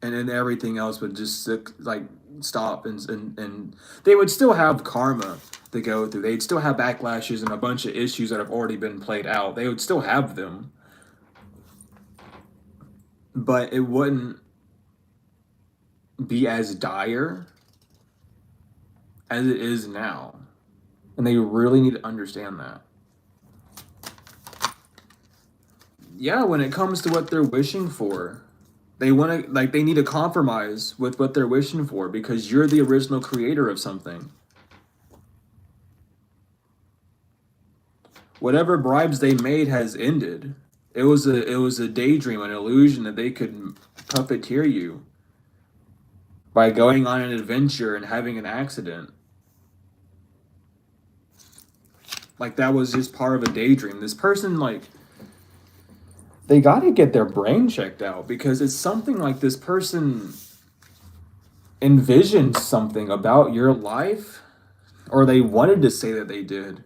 and then everything else would just like stop, and they would still have karma to go through. They'd still have backlashes and a bunch of issues that have already been played out. They would still have them, but it wouldn't be as dire as it is now. And they really need to understand that. Yeah, when it comes to what they're wishing for, they want to, like, they need to compromise with what they're wishing for, because you're the original creator of something. Whatever bribes they made has ended. It was a daydream, an illusion that they could puppeteer you by going on an adventure and having an accident. Like, that was just part of a daydream. This person, like, they got to get their brain checked out, because it's something like this person envisioned something about your life, or they wanted to say that they did.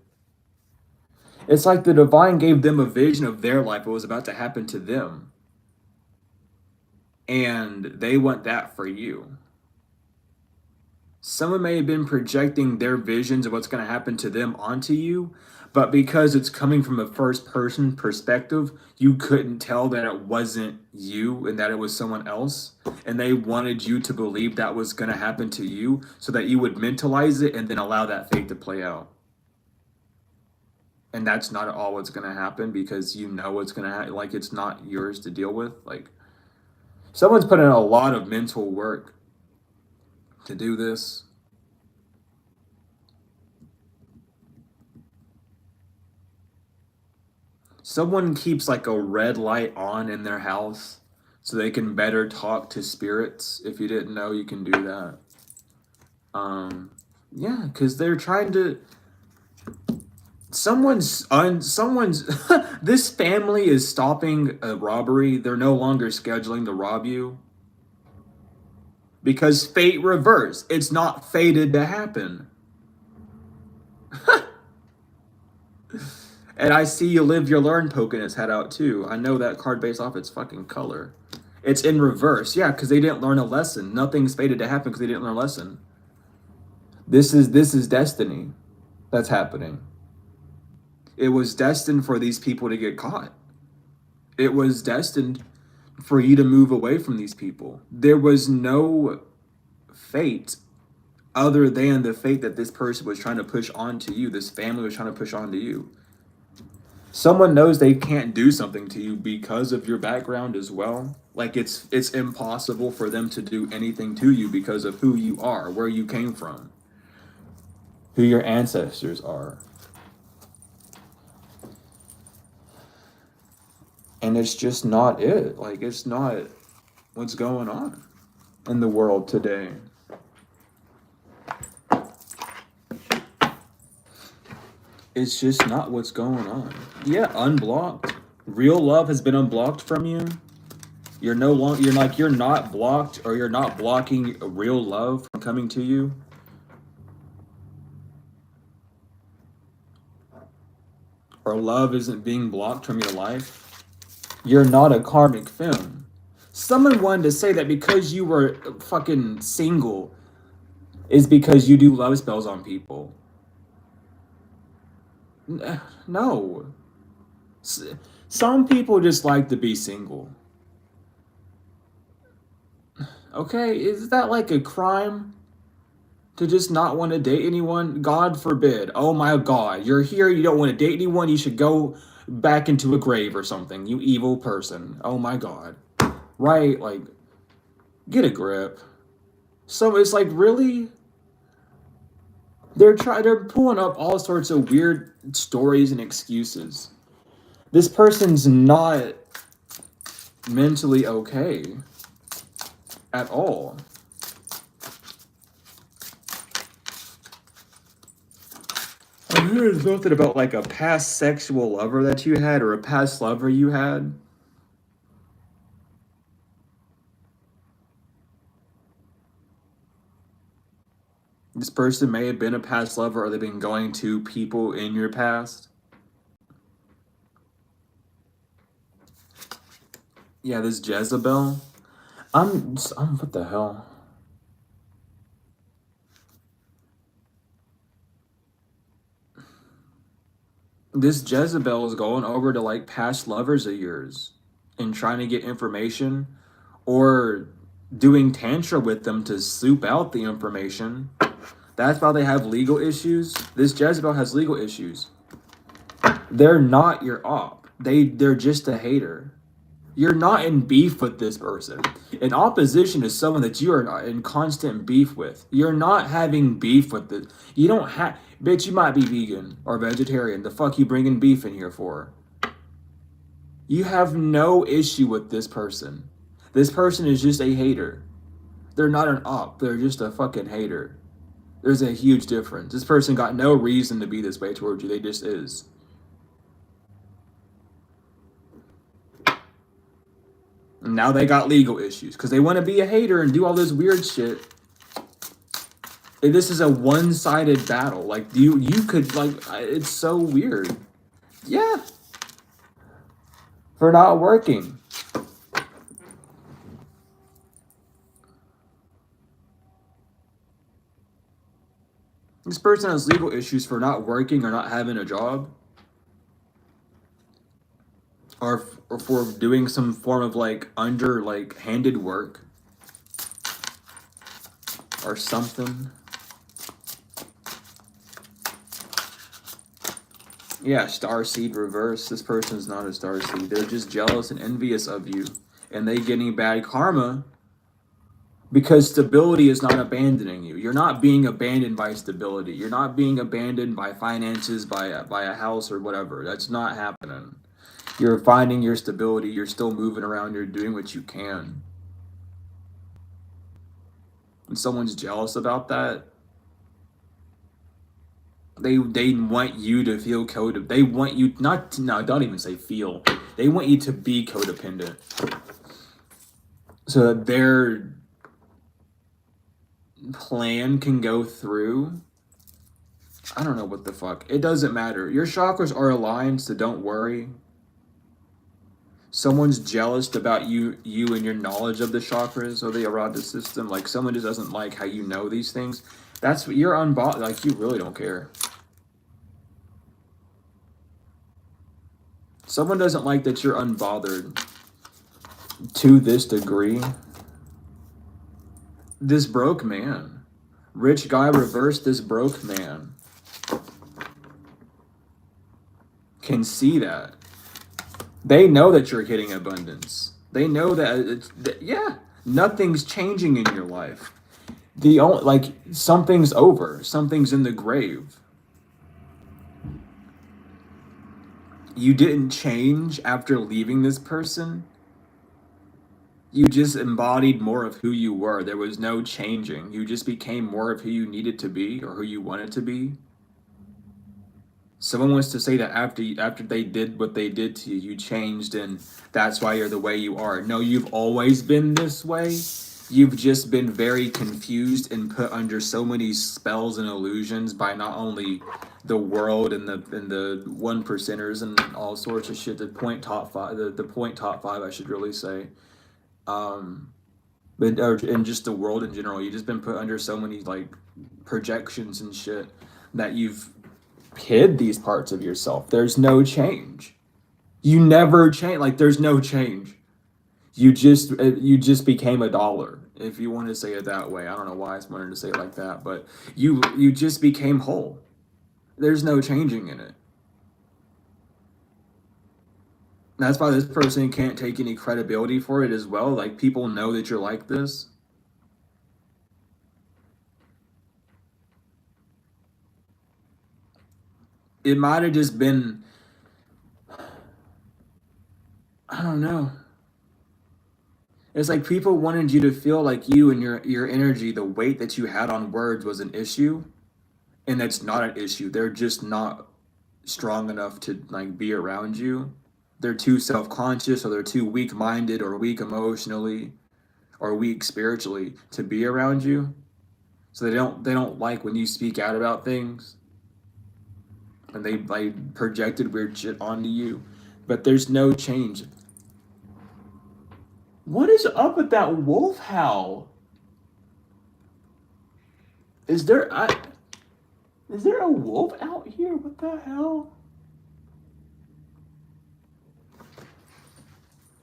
It's like the divine gave them a vision of their life, what was about to happen to them, and they want that for you. Someone may have been projecting their visions of what's going to happen to them onto you, but because it's coming from a first person perspective, you couldn't tell that it wasn't you and that it was someone else. And they wanted you to believe that was going to happen to you so that you would mentalize it and then allow that fate to play out. And that's not at all what's going to happen, because you know what's going to happen. Like, it's not yours to deal with. Like, someone's put in a lot of mental work to do this. Someone keeps like a red light on in their house so they can better talk to spirits. If you didn't know, you can do that. Yeah, because they're trying to. Someone's this family is stopping a robbery. They're no longer scheduling to rob you, because fate reversed. It's not fated to happen. And I see You Live, You Learn poking its head out too. I know that card based off its fucking color. It's in reverse. Yeah, because they didn't learn a lesson. Nothing's fated to happen because they didn't learn a lesson. This is destiny that's happening. It was destined for these people to get caught. It was destined for you to move away from these people. There was no fate other than the fate that this person was trying to push onto you. This family was trying to push onto you. Someone knows they can't do something to you because of your background as well. Like, it's impossible for them to do anything to you because of who you are, where you came from, who your ancestors are. And it's just not it. Like, it's not what's going on in the world today. It's just not what's going on. Yeah, unblocked. Real love has been unblocked from you. You're no longer, you're not blocked, or you're not blocking real love from coming to you. Or love isn't being blocked from your life. You're not a karmic film. Someone wanted to say that because you were fucking single is because you do love spells on people. No. Some people just like to be single. Okay, is that like a crime? To just not want to date anyone? God forbid. Oh my God, you're here, you don't want to date anyone, you should go back into a grave or something, you evil person. Oh my God. Right? Like, get a grip. So it's like, really? They're pulling up all sorts of weird stories and excuses. This person's not mentally okay at all. I heard something about like a past sexual lover that you had, or a past lover you had. This person may have been a past lover, or they've been going to people in your past. Yeah, this Jezebel. I'm what the hell? This Jezebel is going over to like past lovers of yours and trying to get information or doing tantra with them to soup out the information. That's why they have legal issues. This Jezebel has legal issues. They're not your op. They're just a hater. You're not in beef with this person. In opposition is someone that you are not in constant beef with. You're not having beef with this. You don't have. Bitch, you might be vegan or vegetarian. The fuck you bringing beef in here for? You have no issue with this person. This person is just a hater. They're not an op. They're just a fucking hater. There's a huge difference. This person got no reason to be this way towards you. They just is. And now they got legal issues because they want to be a hater and do all this weird shit. This is a one-sided battle. Like you could like it's so weird. Yeah. For not working. This person has legal issues for not working or not having a job. Or for doing some form of like handed work. Or something. Yeah, starseed reverse. This person's not a starseed. They're just jealous and envious of you. And they getting bad karma because stability is not abandoning you. You're not being abandoned by stability. You're not being abandoned by finances, by a house or whatever. That's not happening. You're finding your stability. You're still moving around. You're doing what you can. When someone's jealous about that, they want you to feel codependent. They want you not to, no, don't even say feel. They want you to be codependent. So that their plan can go through. I don't know what the fuck. It doesn't matter. Your chakras are aligned, so don't worry. Someone's jealous about you and your knowledge of the chakras or the Arada system. Like someone just doesn't like how you know these things. That's what you're unbothered. Like you really don't care. Someone doesn't like that you're unbothered to this degree. This broke man. Rich guy reversed this broke man. Can see that. They know that you're hitting abundance. They know that yeah, nothing's changing in your life. The only like something's over. Something's in the grave. You didn't change after leaving this person. You just embodied more of who you were. There was no changing. You just became more of who you needed to be or who you wanted to be. Someone wants to say that after they did what they did to you, you changed and that's why you're the way you are. No, you've always been this way. You've just been very confused and put under so many spells and illusions by not only the world and the one percenters and all sorts of shit. The point top five, the point top five, I should really say. But in just the world in general, you've just been put under so many like projections and shit that you've hid these parts of yourself. There's no change. You never change. Like there's no change. You just became a dollar, if you want to say it that way. I don't know why I wanted to say it like that, but you just became whole. There's no changing in it. That's why this person can't take any credibility for it as well. Like people know that you're like this. It might have just been, I don't know. It's like people wanted you to feel like you and your energy, the weight that you had on words was an issue, and that's not an issue. They're just not strong enough to like be around you. They're too self-conscious or they're too weak-minded or weak emotionally or weak spiritually to be around you. So they don't like when you speak out about things and they like projected weird shit onto you. But there's no change. What is up with that wolf howl? Is there is there a wolf out here? What the hell?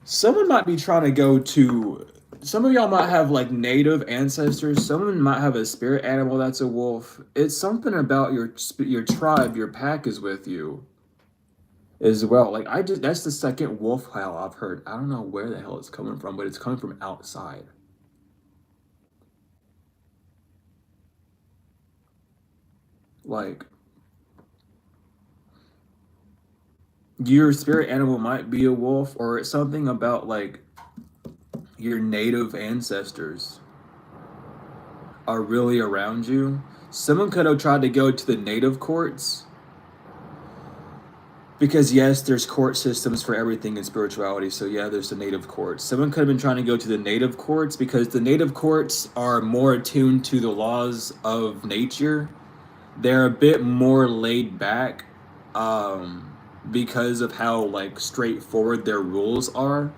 Someone might be trying to go to. Some of y'all might have like native ancestors. Someone might have a spirit animal that's a wolf. It's something about your tribe, your pack is with you as well. Like I just that's the second wolf howl I've heard. I don't know where the hell it's coming from, but it's coming from outside. Like your spirit animal might be a wolf, or it's something about like your native ancestors are really around you. Someone could have tried to go to the native courts because yes, there's court systems for everything in spirituality. So yeah, there's the native courts. Someone could have been trying to go to the native courts because the native courts are more attuned to the laws of nature. They're a bit more laid back because of how like straightforward their rules are.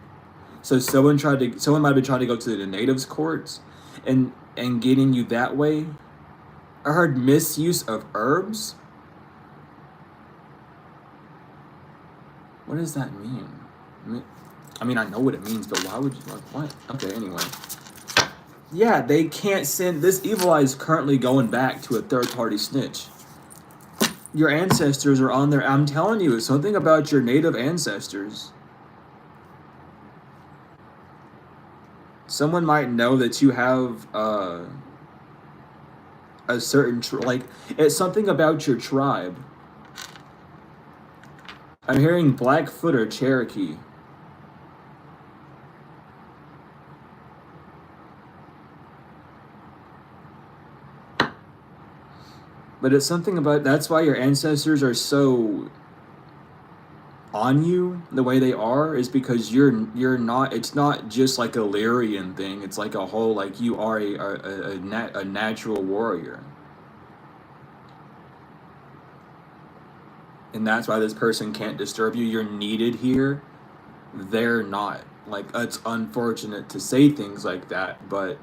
So someone might have been trying to go to the natives courts and getting you that way. I heard misuse of herbs. What does that mean? I mean, I know what it means, but why would you like what? Okay, anyway. Yeah, they can't send this evil eye is currently going back to a third party snitch. Your ancestors are on there. I'm telling you, it's something about your native ancestors. Someone might know that you have a certain like it's something about your tribe. I'm hearing Blackfoot or Cherokee. But it's something about that's why your ancestors are so on you the way they are is because you're not it's not just like a Lyrian thing, it's like a whole like you are a natural warrior. And that's why this person can't disturb you. You're needed here. They're not. Like it's unfortunate to say things like that, but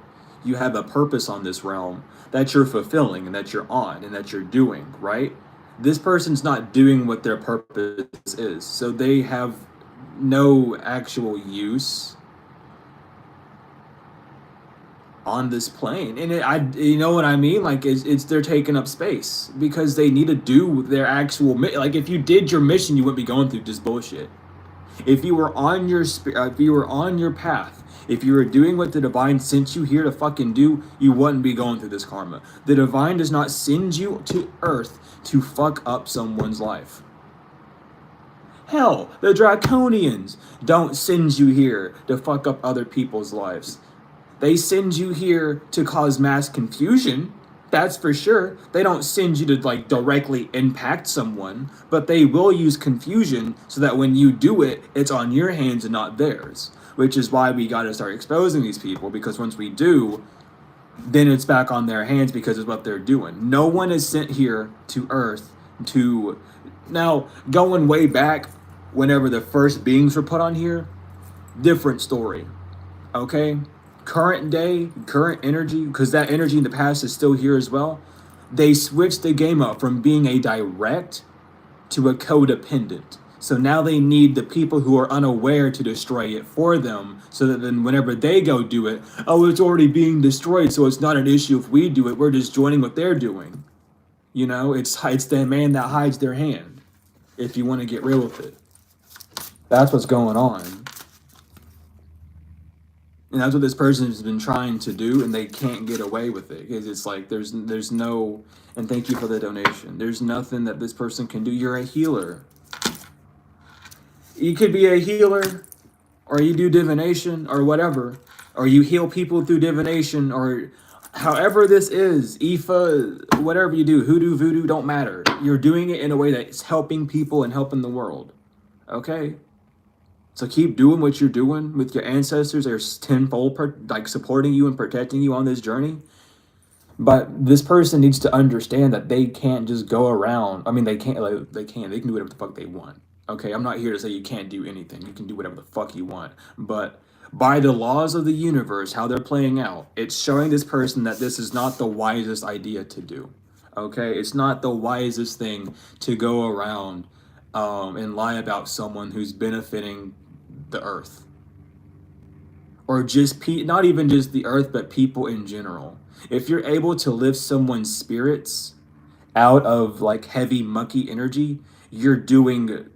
you have a purpose on this realm that you're fulfilling and that you're on and that you're doing, right? This person's not doing what their purpose is. So they have no actual use on this plane. And you know what I mean? Like it's they're taking up space because they need to do their actual like if you did your mission, you wouldn't be going through this bullshit. If you were on your if you were on your path, if you were doing what the divine sent you here to fucking do, you wouldn't be going through this karma. The divine does not send you to earth to fuck up someone's life. Hell, the draconians don't send you here to fuck up other people's lives. They send you here to cause mass confusion. That's for sure. They don't send you to like directly impact someone, but they will use confusion so that when you do it, it's on your hands and not theirs. Which is why we got to start exposing these people because once we do, then it's back on their hands because of what they're doing. No one is sent here to Earth to. Now, going way back, whenever the first beings were put on here, different story. Okay? Current day, current energy, because that energy in the past is still here as well. They switched the game up from being a direct to a codependent. So now they need the people who are unaware to destroy it for them so that then whenever they go do it, oh, it's already being destroyed, so it's not an issue if we do it. We're just joining what they're doing. You know, it's the man that hides their hand, if you want to get real with it. That's what's going on. And that's what this person has been trying to do, and they can't get away with it because it's like there's no. And thank you for the donation. There's nothing that this person can do. You're a healer. You could be a healer, or you do divination, or whatever, or you heal people through divination, or however this is, Ifa, whatever you do, hoodoo, voodoo, don't matter. You're doing it in a way that's helping people and helping the world. Okay. So keep doing what you're doing with your ancestors. They're tenfold, like supporting you and protecting you on this journey. But this person needs to understand that they can't just go around. I mean, they can't. Like, they can. They can do whatever the fuck they want. Okay, I'm not here to say you can't do anything. You can do whatever the fuck you want. But by the laws of the universe, how they're playing out, it's showing this person that this is not the wisest idea to do. Okay, it's not the wisest thing to go around and lie about someone who's benefiting the earth, or just not even just the earth, but people in general. If you're able to lift someone's spirits out of like heavy mucky energy, you're doing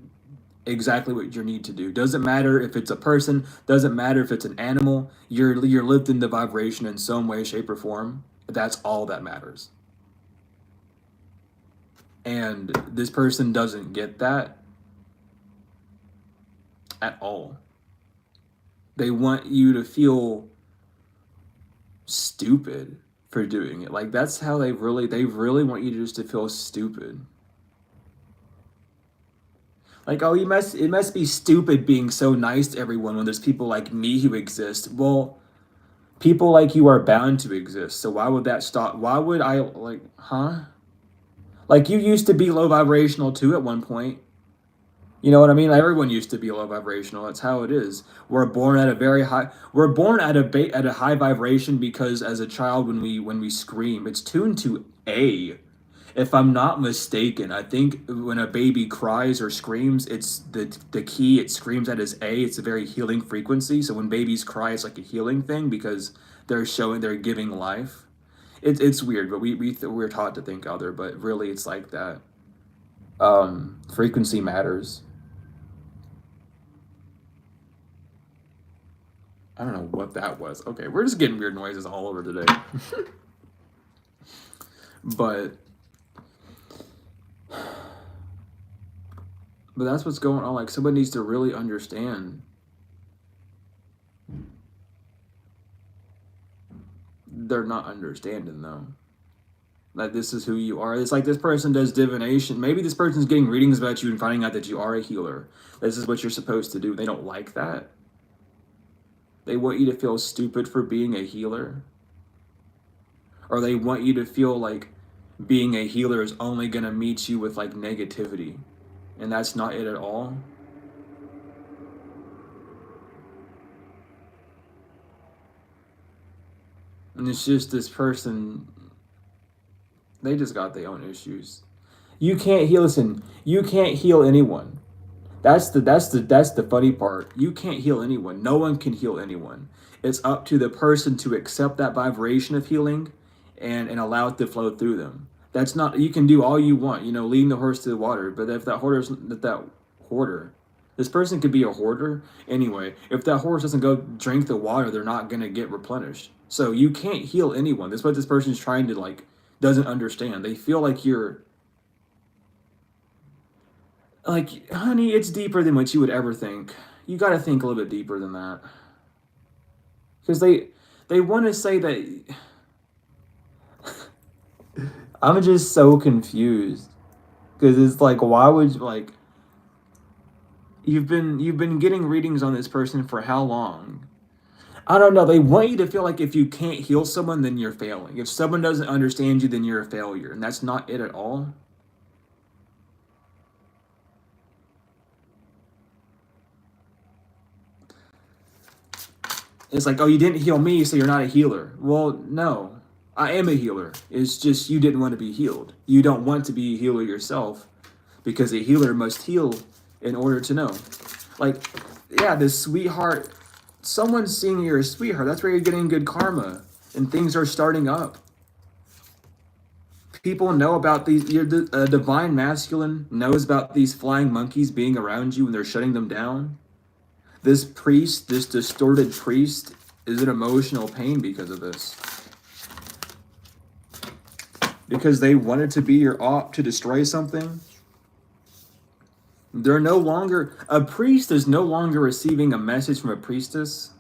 exactly what you need to do. Doesn't matter if it's a person, doesn't matter if it's an animal. You're lifting the vibration in some way, shape, or form. That's all that matters. And this person doesn't get that at all. They want you to feel stupid for doing it. Like that's how they really want you to just to feel stupid. Like, oh, it must be stupid being so nice to everyone when there's people like me who exist. Well, people like you are bound to exist. So why would that stop? Why would I like, huh? Like you used to be low vibrational too at one point. You know what I mean? Like, everyone used to be low vibrational. That's how it is. We're born at a very high. We're born at at a high vibration because as a child, when we scream, it's tuned to A. If I'm not mistaken, I think when a baby cries or screams, it's the key it screams at is A. It's a very healing frequency. So when babies cry, it's like a healing thing because they're giving life. It's weird, but we're taught to think other, but really it's like that. Frequency matters. I don't know what that was. Okay, we're just getting weird noises all over today. but But that's what's going on. Like, someone needs to really understand. They're not understanding, though. That this is who you are. It's like this person does divination. Maybe this person's getting readings about you and finding out that you are a healer. This is what you're supposed to do. They don't like that. They want you to feel stupid for being a healer. Or they want you to feel like being a healer is only going to meet you with, like, negativity. And that's not it at all. And it's just this person, they just got their own issues. You can't heal. Listen, you can't heal anyone. That's the funny part. You can't heal anyone. No one can heal anyone. It's up to the person to accept that vibration of healing and allow it to flow through them. That's not, you can do all you want, leading the horse to the water. But if that hoarder, this person could be a hoarder anyway. If that horse doesn't go drink the water, they're not gonna get replenished. So you can't heal anyone. That's what this person's trying to doesn't understand. They feel like you're like, honey, it's deeper than what you would ever think. You got to think a little bit deeper than that. Because they want to say that. I'm just so confused. Because it's like, why would you, you've been getting readings on this person for how long? I don't know. They want you to feel like if you can't heal someone, then you're failing. If someone doesn't understand you, then you're a failure. And that's not it at all. It's like, oh, you didn't heal me, so you're not a healer. Well, no. I am a healer. It's just you didn't want to be healed. You don't want to be a healer yourself because a healer must heal in order to know. Like, yeah, this sweetheart, someone's seeing you're a sweetheart. That's where you're getting good karma and things are starting up. People know about these, a divine masculine knows about these flying monkeys being around you and they're shutting them down. This priest, this distorted priest, is in emotional pain because of this. Because they wanted to be your op to destroy something. They're no longer, a priest is no longer receiving a message from a priestess.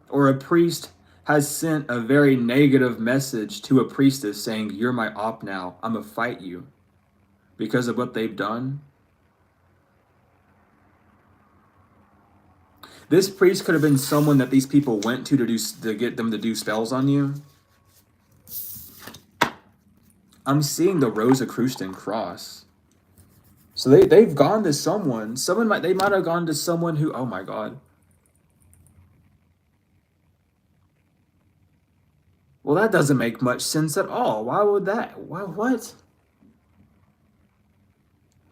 Or a priest has sent a very negative message to a priestess saying, you're my op now, I'm gonna fight you. Because of what they've done. This priest could have been someone that these people went to get them to do spells on you. I'm seeing the Rosicrucian cross. So they've gone to someone. They might have gone to someone who, oh my God. Well, that doesn't make much sense at all. Why would that? Why, what?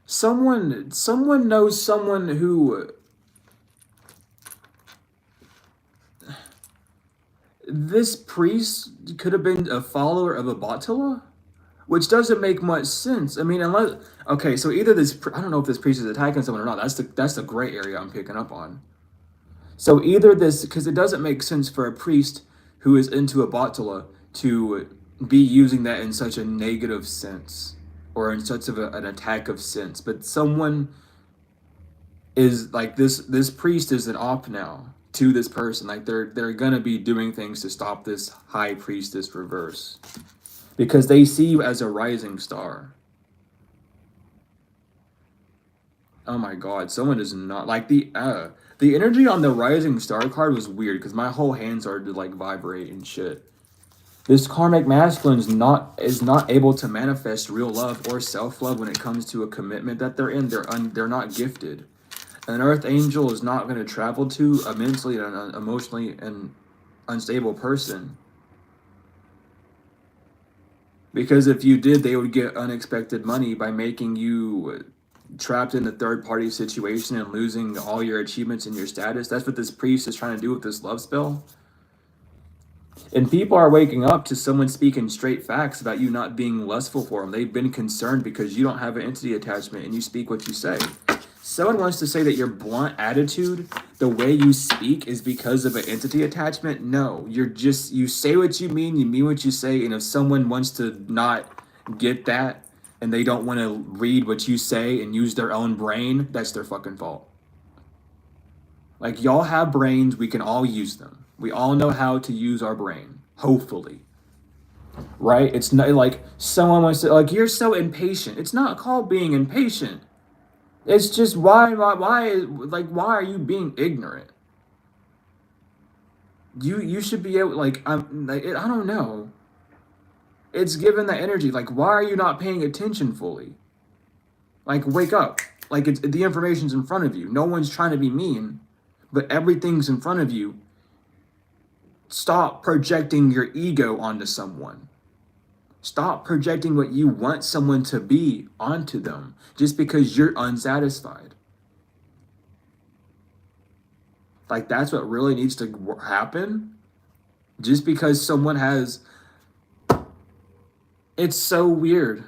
Someone knows someone who... This priest could have been a follower of Abattola? Which doesn't make much sense. I mean, unless... Okay, so either this... I don't know if this priest is attacking someone or not. That's the gray area I'm picking up on. So either this... Because it doesn't make sense for a priest who is into Abattola to be using that in such a negative sense. Or in such of an attack of sense. But someone is... Like, this priest is an op now to this person. Like, they're gonna be doing things to stop this high priestess reverse. Because they see you as a rising star. Oh my god, someone is not... Like, the energy on the rising star card was weird, because my whole hand started to, like, vibrate and shit. This karmic masculine is not able to manifest real love or self-love when it comes to a commitment that they're in. They're not gifted. An earth angel is not going to travel to a mentally and emotionally and unstable person. Because if you did, they would get unexpected money by making you trapped in a third-party situation and losing all your achievements and your status. That's what this priest is trying to do with this love spell. And people are waking up to someone speaking straight facts about you not being lustful for them. They've been concerned because you don't have an entity attachment and you speak what you say. Someone wants to say that your blunt attitude, the way you speak, is because of an entity attachment. No, you say what you mean what you say, and if someone wants to not get that and they don't want to read what you say and use their own brain, that's their fucking fault. Like, y'all have brains, we can all use them. We all know how to use our brain, hopefully. Right? It's not like someone wants to, like, you're so impatient. It's not called being impatient. It's just why are you being ignorant? You should be able, like, I don't know. It's given that energy. Like, why are you not paying attention fully? Like, wake up. Like, the information's in front of you. No one's trying to be mean, but everything's in front of you. Stop projecting your ego onto someone. Stop projecting what you want someone to be onto them just because you're unsatisfied. Like, that's what really needs to happen. Just because someone has... It's so weird.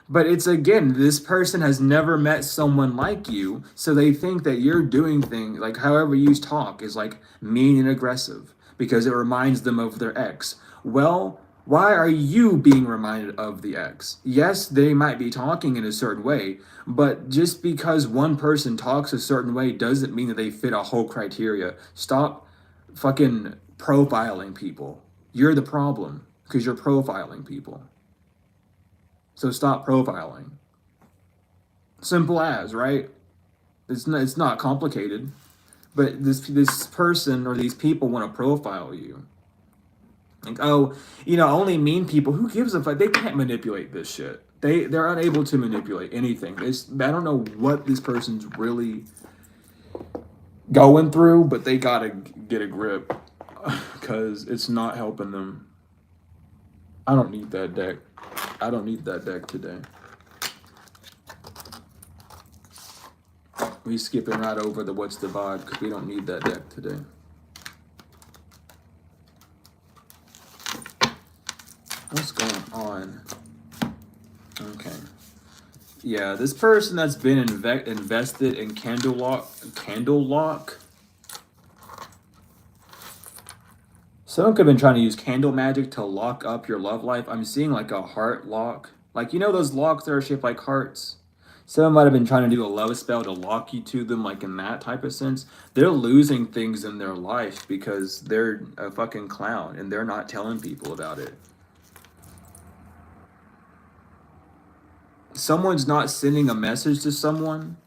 But it's, again, this person has never met someone like you, so they think that you're doing things, like, however you talk is, like, mean and aggressive because it reminds them of their ex. Well, why are you being reminded of the ex? Yes, they might be talking in a certain way, but just because one person talks a certain way doesn't mean that they fit a whole criteria. Stop fucking profiling people. You're the problem because you're profiling people. So stop profiling. Simple as, right? It's not complicated. But this person or these people want to profile you. Like, oh, only mean people. Who gives a fuck? They can't manipulate this shit. They're unable to manipulate anything. I don't know what this person's really going through, but they gotta get a grip because it's not helping them. I don't need that deck. I don't need that deck today. We skipping right over the what's the vibe because we don't need that deck today. What's going on? Okay. Yeah, this person that's been invested in candle lock. Someone could have been trying to use candle magic to lock up your love life. I'm seeing like a heart lock. Like, those locks that are shaped like hearts? Someone might have been trying to do a love spell to lock you to them, like in that type of sense. They're losing things in their life because they're a fucking clown and they're not telling people about it. Someone's not sending a message to someone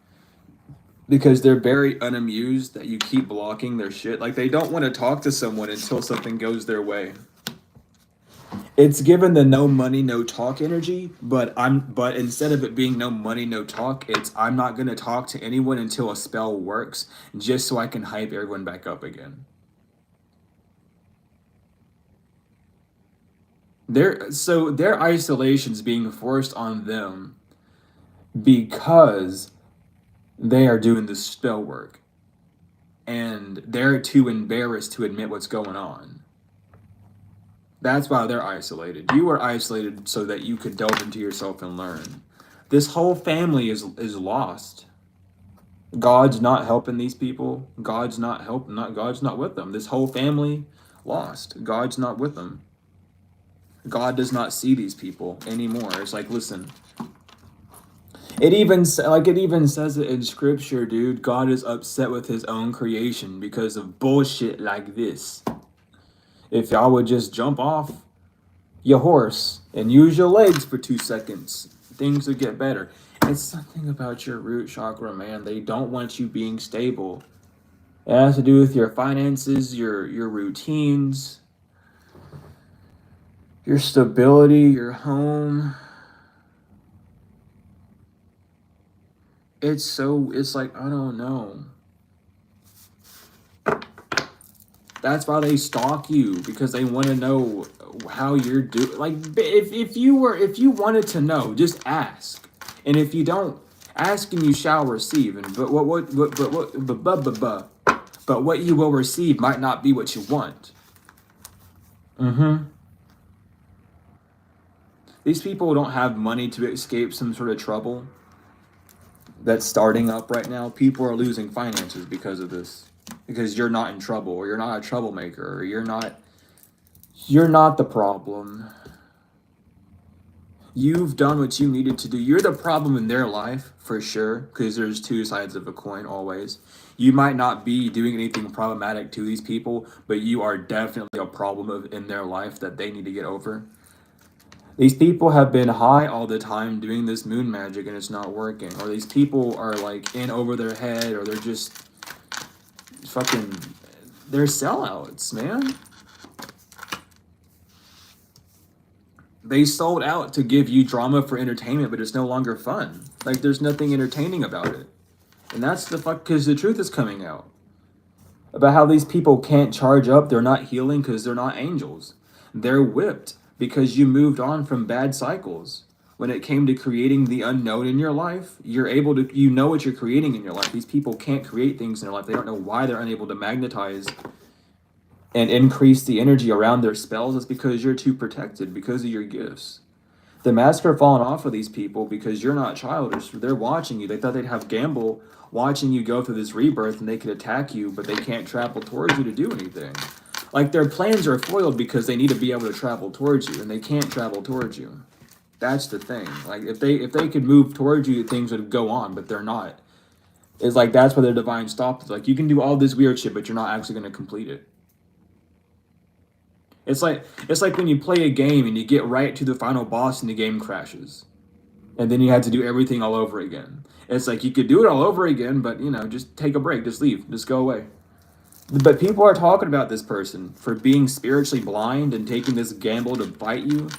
because they're very unamused that you keep blocking their shit. Like, they don't want to talk to someone until something goes their way. It's given the no money, no talk energy, but instead of it being no money, no talk, it's I'm not going to talk to anyone until a spell works just so I can hype everyone back up again. Their isolation is being forced on them because they are doing the spell work, and they're too embarrassed to admit what's going on. That's why they're isolated. You are isolated so that you could delve into yourself and learn. This whole family is lost. God's not helping these people. God's not with them. This whole family lost. God's not with them. God does not see these people anymore. It's like, listen. It even says it in scripture, dude. God is upset with his own creation because of bullshit like this. If y'all would just jump off your horse and use your legs for 2 seconds, things would get better. It's something about your root chakra, man. They don't want you being stable. It has to do with your finances, your routines, your stability, your home. It's like, I don't know. That's why they stalk you, because they want to know how you're doing. Like, if you wanted to know, just ask. And if you don't ask, and you shall receive. And but what you will receive might not be what you want. These people don't have money to escape some sort of trouble that's starting up right now. People are losing finances because of this. Because you're not in trouble, or you're not a troublemaker, or you're not the problem. You've done what you needed to do. You're the problem in their life, for sure, because there's two sides of a coin always. You might not be doing anything problematic to these people, but you are definitely a problem in their life that they need to get over. These people have been high all the time doing this moon magic, and it's not working. Or these people are like in over their head, or they're just fucking, they're sellouts, man. They sold out to give you drama for entertainment, but it's no longer fun. Like, there's nothing entertaining about it. And that's the fuck, because the truth is coming out about how these people can't charge up. They're not healing because they're not angels. They're whipped because you moved on from bad cycles. When it came to creating the unknown in your life, you're able to, you know what you're creating in your life. These people can't create things in their life. They don't know why they're unable to magnetize and increase the energy around their spells. It's because you're too protected, because of your gifts. The mask are falling off of these people because you're not childish. They're watching you. They thought they'd have Gamble watching you go through this rebirth, and they could attack you, but they can't travel towards you to do anything. Like, their plans are foiled because they need to be able to travel towards you, and they can't travel towards you. That's the thing. Like, if they could move towards you, things would go on, but they're not. It's like, that's where their divine stop is. Like, you can do all this weird shit, but you're not actually going to complete it. It's like when you play a game and you get right to the final boss and the game crashes. And then you had to do everything all over again. It's like, you could do it all over again, but, you know, just take a break, just leave, just go away. But people are talking about this person for being spiritually blind and taking this gamble to bite you,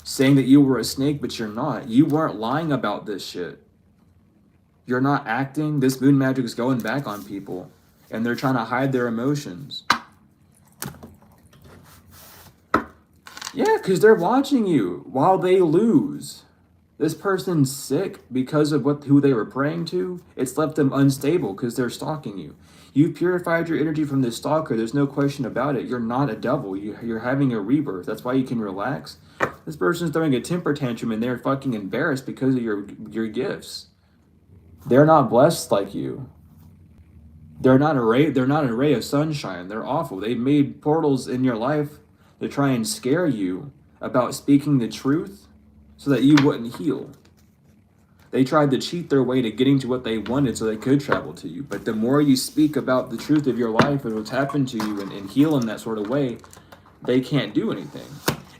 saying that you were a snake, but you're not. You weren't lying about this shit. You're not acting. This moon magic is going back on people, and they're trying to hide their emotions. Yeah, because they're watching you while they lose. This person's sick because of who they were praying to. It's left them unstable because they're stalking you. You've purified your energy from this stalker. There's no question about it. You're not a devil. You're having a rebirth. That's why you can relax. This person's throwing a temper tantrum, and they're fucking embarrassed because of your gifts. They're not blessed like you. They're not a ray of sunshine. They're awful. They made portals in your life to try and scare you about speaking the truth so that you wouldn't heal. They tried to cheat their way to getting to what they wanted so they could travel to you. But the more you speak about the truth of your life and what's happened to you and heal in that sort of way, they can't do anything.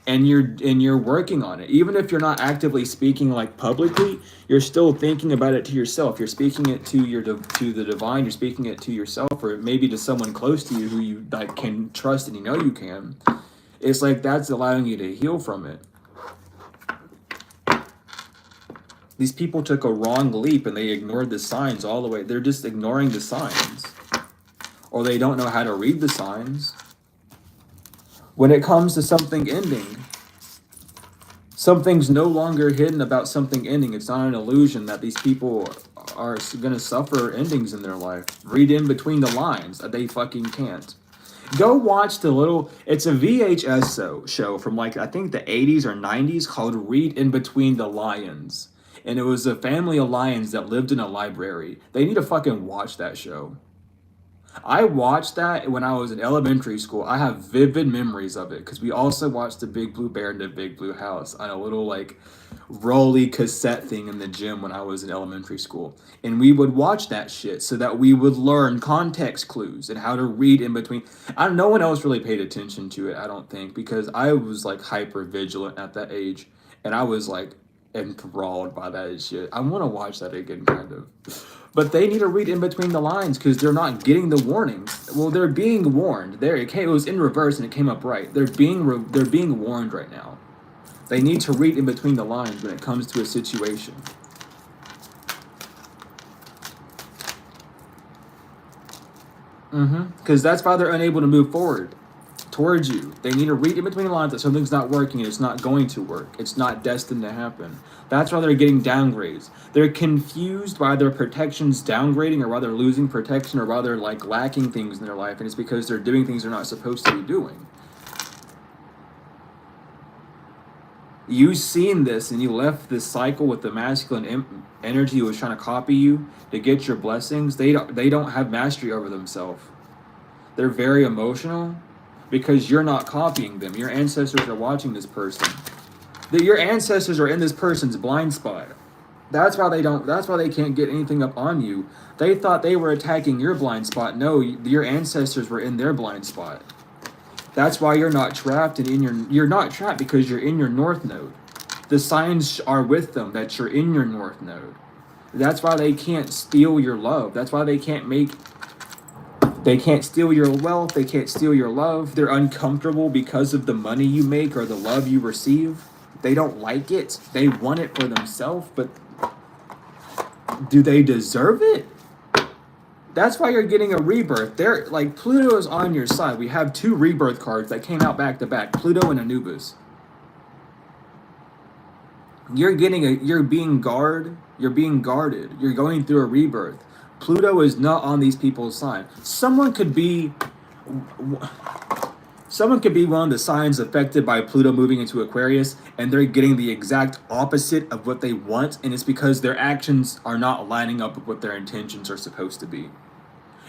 And you're working on it. Even if you're not actively speaking like publicly, you're still thinking about it to yourself. You're speaking it to the divine. You're speaking it to yourself, or maybe to someone close to you who you like can trust, and you know you can. It's like that's allowing you to heal from it. These people took a wrong leap and they ignored the signs all the way. They're just ignoring the signs. Or they don't know how to read the signs. When it comes to something ending, Something's no longer hidden about something ending. It's not an illusion that these people are going to suffer endings in their life. Read in between the lines. They fucking can't. Go watch it's a VHS show from like, I think the 80s or 90s called Read in Between the Lions. And it was a family of lions that lived in a library. They need to fucking watch that show. I watched that when I was in elementary school. I have vivid memories of it because we also watched The Big Blue Bear and The Big Blue House on a little like rolly cassette thing in the gym when I was in elementary school. And we would watch that shit so that we would learn context clues and how to read in between. No one else really paid attention to it, I don't think, because I was like hyper vigilant at that age and I was like enthralled by that shit. I want to watch that again, kind of. But they need to read in between the lines because they're not getting the warnings. Well, they're being warned. It was in reverse and it came up right. They're being warned right now. They need to read in between the lines when it comes to a situation. Because that's why they're unable to move forward towards you. They need to read in between the lines that something's not working and it's not going to work. It's not destined to happen. That's why they're getting downgrades. They're confused by their protections downgrading, or why they're losing protection, or why they're like lacking things in their life, and it's because they're doing things they're not supposed to be doing. You've seen this and you left this cycle with the masculine energy who was trying to copy you to get your blessings. They don't have mastery over themselves. They're very emotional because you're not copying them. Your ancestors are watching this person. Your ancestors are in this person's blind spot. That's why they can't get anything up on you. They thought they were attacking your blind spot. No, your ancestors were in their blind spot. That's why you're not trapped you're not trapped because you're in your north node. The signs are with them that you're in your north node. That's why they can't steal your love. That's why they can't steal your wealth. They can't steal your love. They're uncomfortable because of the money you make or the love you receive. They don't like it. They want it for themselves, but do they deserve it? That's why you're getting a rebirth. They're like, Pluto is on your side. We have 2 rebirth cards that came out back to back, Pluto and Anubis. You're being guarded. You're going through a rebirth. Pluto is not on these people's side. Someone could be one of the signs affected by Pluto moving into Aquarius, and they're getting the exact opposite of what they want, and it's because their actions are not lining up with what their intentions are supposed to be.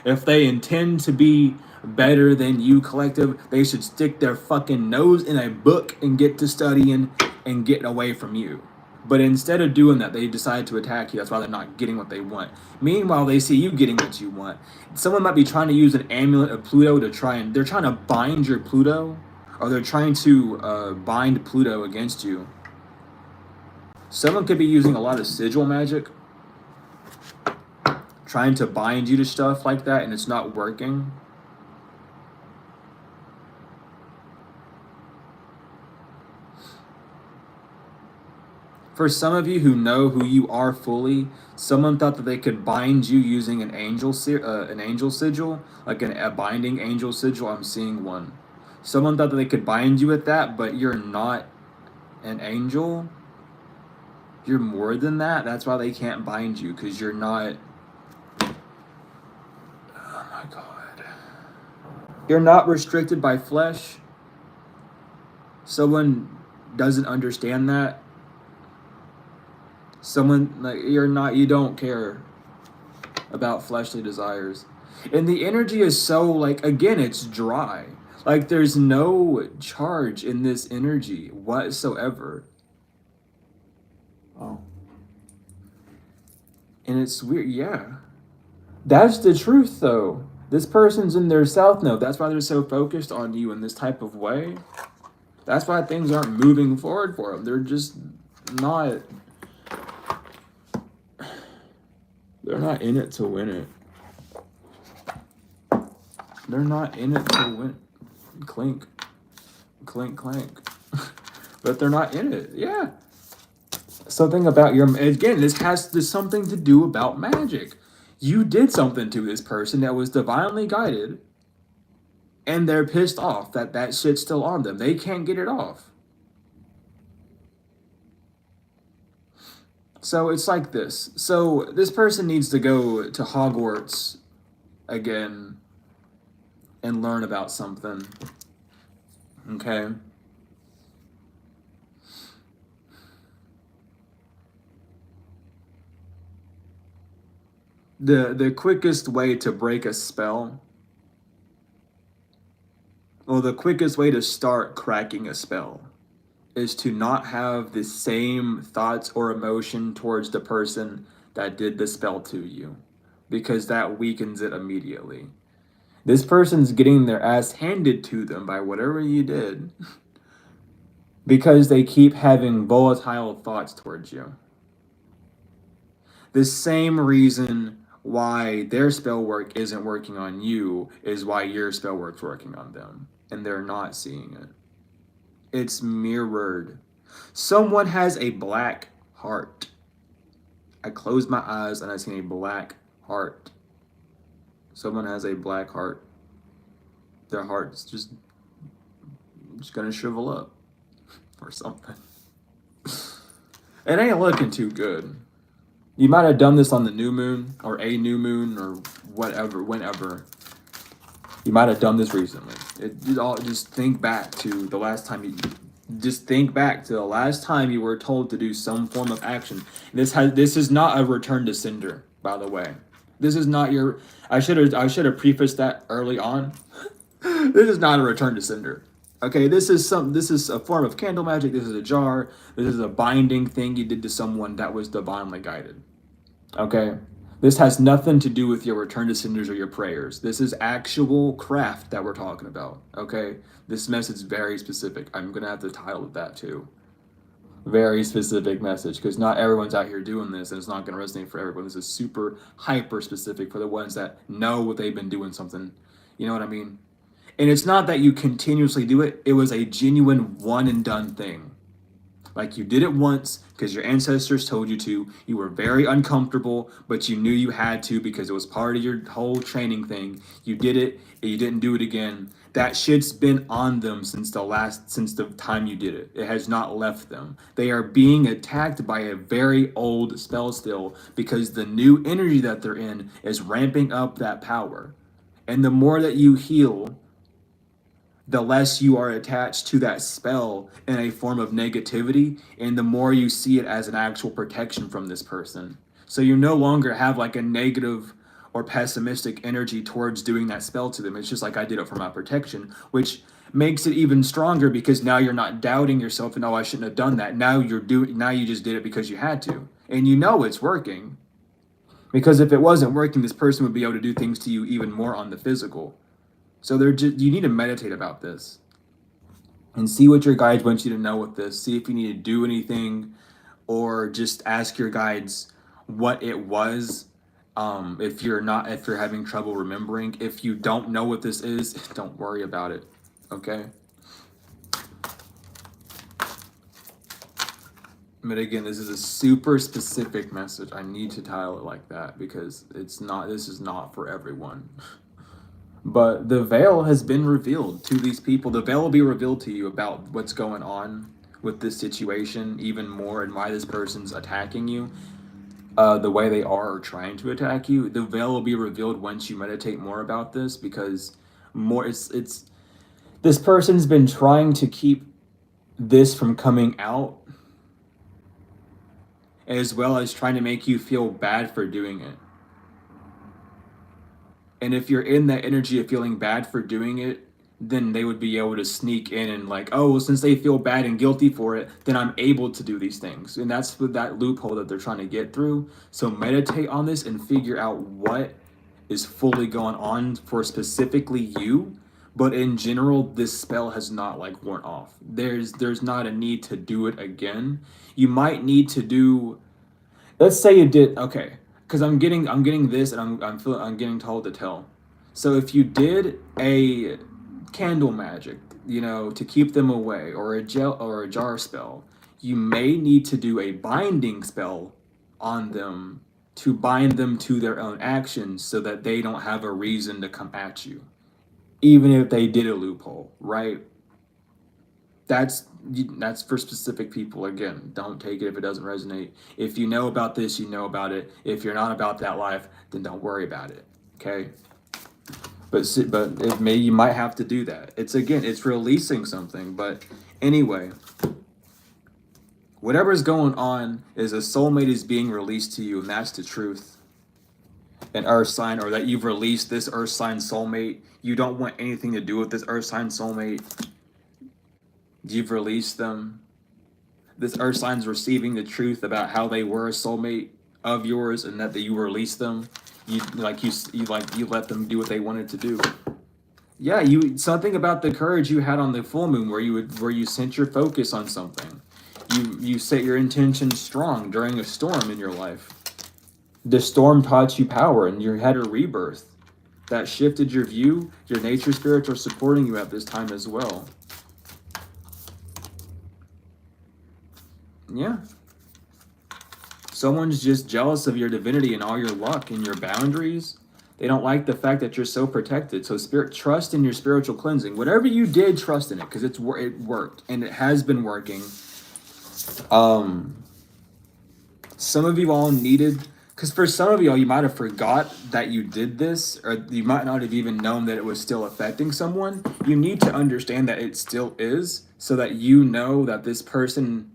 If they intend to be better than you, collective, they should stick their fucking nose in a book and get to studying and get away from you. But instead of doing that, they decide to attack you. That's why they're not getting what they want. Meanwhile, they see you getting what you want. Someone might be trying to use an amulet of Pluto they're trying to bind your Pluto, or they're trying to bind Pluto against you. Someone could be using a lot of sigil magic, trying to bind you to stuff like that, and it's not working. For some of you who know who you are fully, someone thought that they could bind you using an angel sigil, like a binding angel sigil. I'm seeing one. Someone thought that they could bind you with that, but you're not an angel. You're more than that. That's why they can't bind you, because you're not. Oh my God. You're not restricted by flesh. Someone doesn't understand that. Someone, like, you don't care about fleshly desires. And the energy is so, like, again, it's dry. Like, there's no charge in this energy whatsoever. Oh. And it's weird, yeah. That's the truth, though. This person's in their south node. That's why they're so focused on you in this type of way. That's why things aren't moving forward for them. They're just not. They're not in it to win it. They're not in it to win. Clink. Clink, clank. But they're not in it. Yeah. Something about again, this has something to do about magic. You did something to this person that was divinely guided, and they're pissed off that shit's still on them. They can't get it off. So it's like this. So this person needs to go to Hogwarts again and learn about something. Okay? The quickest way to break a spell, or the quickest way to start cracking a spell, is to not have the same thoughts or emotion towards the person that did the spell to you, because that weakens it immediately. This person's getting their ass handed to them by whatever you did because they keep having volatile thoughts towards you. The same reason why their spell work isn't working on you is why your spell work's working on them, and they're not seeing it. It's mirrored. Someone has a black heart. I closed my eyes and I seen a black heart. Someone has a black heart. Their heart's just gonna shrivel up or something. It ain't looking too good. You might have done this on the new moon or a new moon or whatever, whenever. You might have done this recently. Just think back to the last time you. Just think back to the last time you were told to do some form of action. This is not a return to sender, by the way. This is not your. I should have prefaced that early on. This is not a return to sender. Okay, this is a form of candle magic. This is a jar. This is a binding thing you did to someone that was divinely guided. Okay? This has nothing to do with your return to senders or your prayers. This is actual craft that we're talking about. Okay? This message is very specific. I'm gonna have to title it that too. Very specific message, because not everyone's out here doing this, and it's not gonna resonate for everyone. This is super hyper specific for the ones that know what they've been doing something. You know what I mean? And it's not that you continuously do it. It was a genuine one and done thing. Like, you did it once because your ancestors told you to. You were very uncomfortable, but you knew you had to because it was part of your whole training thing. You did it and you didn't do it again. That shit's been on them since the time you did it. It has not left them. They are being attacked by a very old spell still because the new energy that they're in is ramping up that power. And the more that you heal, the less you are attached to that spell in a form of negativity, and the more you see it as an actual protection from this person. So you no longer have like a negative or pessimistic energy towards doing that spell to them. It's just like, I did it for my protection, which makes it even stronger because now you're not doubting yourself and, oh, I shouldn't have done that. Now you just did it because you had to. And you know it's working. Because if it wasn't working, this person would be able to do things to you even more on the physical. So you need to meditate about this and see what your guides want you to know with this. See if you need to do anything, or just ask your guides what it was. If you're having trouble remembering, if you don't know what this is, don't worry about it. Okay. But again, this is a super specific message. I need to title it like that because this is not for everyone. But the veil has been revealed to these people. The veil will be revealed to you about what's going on with this situation even more, and why this person's attacking you the way they are, or trying to attack you. The veil will be revealed once you meditate more about this, because it's this person's been trying to keep this from coming out, as well as trying to make you feel bad for doing it. And if you're in that energy of feeling bad for doing it, then they would be able to sneak in and like, oh, well, since they feel bad and guilty for it, then I'm able to do these things. And that's that loophole that they're trying to get through. So meditate on this and figure out what is fully going on for specifically you. But in general, this spell has not like worn off. There's not a need to do it again. You might need to do, let's say you did, okay, because I'm getting this, and I'm getting told to tell. So if you did a candle magic, to keep them away, or a gel or a jar spell, you may need to do a binding spell on them to bind them to their own actions, so that they don't have a reason to come at you, even if they did a loophole, right? That's That's for specific people. Again, don't take it if it doesn't resonate. If you know about this, you know about it. If you're not about that life, then don't worry about it. Okay. But it may, you might have to do that. It's releasing something. But anyway, whatever's going on is a soulmate is being released to you, and that's the truth. An earth sign, or that you've released this earth sign soulmate. You don't want anything to do with this earth sign soulmate. You've released them. This earth sign's receiving the truth about how they were a soulmate of yours, and that you released them. You let them do what they wanted to do. Yeah, something about the courage you had on the full moon, where you sent your focus on something. You set your intention strong during a storm in your life. The storm taught you power, and you had a rebirth that shifted your view. Your nature spirits are supporting you at this time as well. Yeah. Someone's just jealous of your divinity and all your luck and your boundaries. They don't like the fact that you're so protected. So trust in your spiritual cleansing. Whatever you did, trust in it, because it worked, and it has been working. Some of you all needed, because for some of y'all, you might have forgot that you did this, or you might not have even known that it was still affecting someone. You need to understand that it still is, so that you know that this person,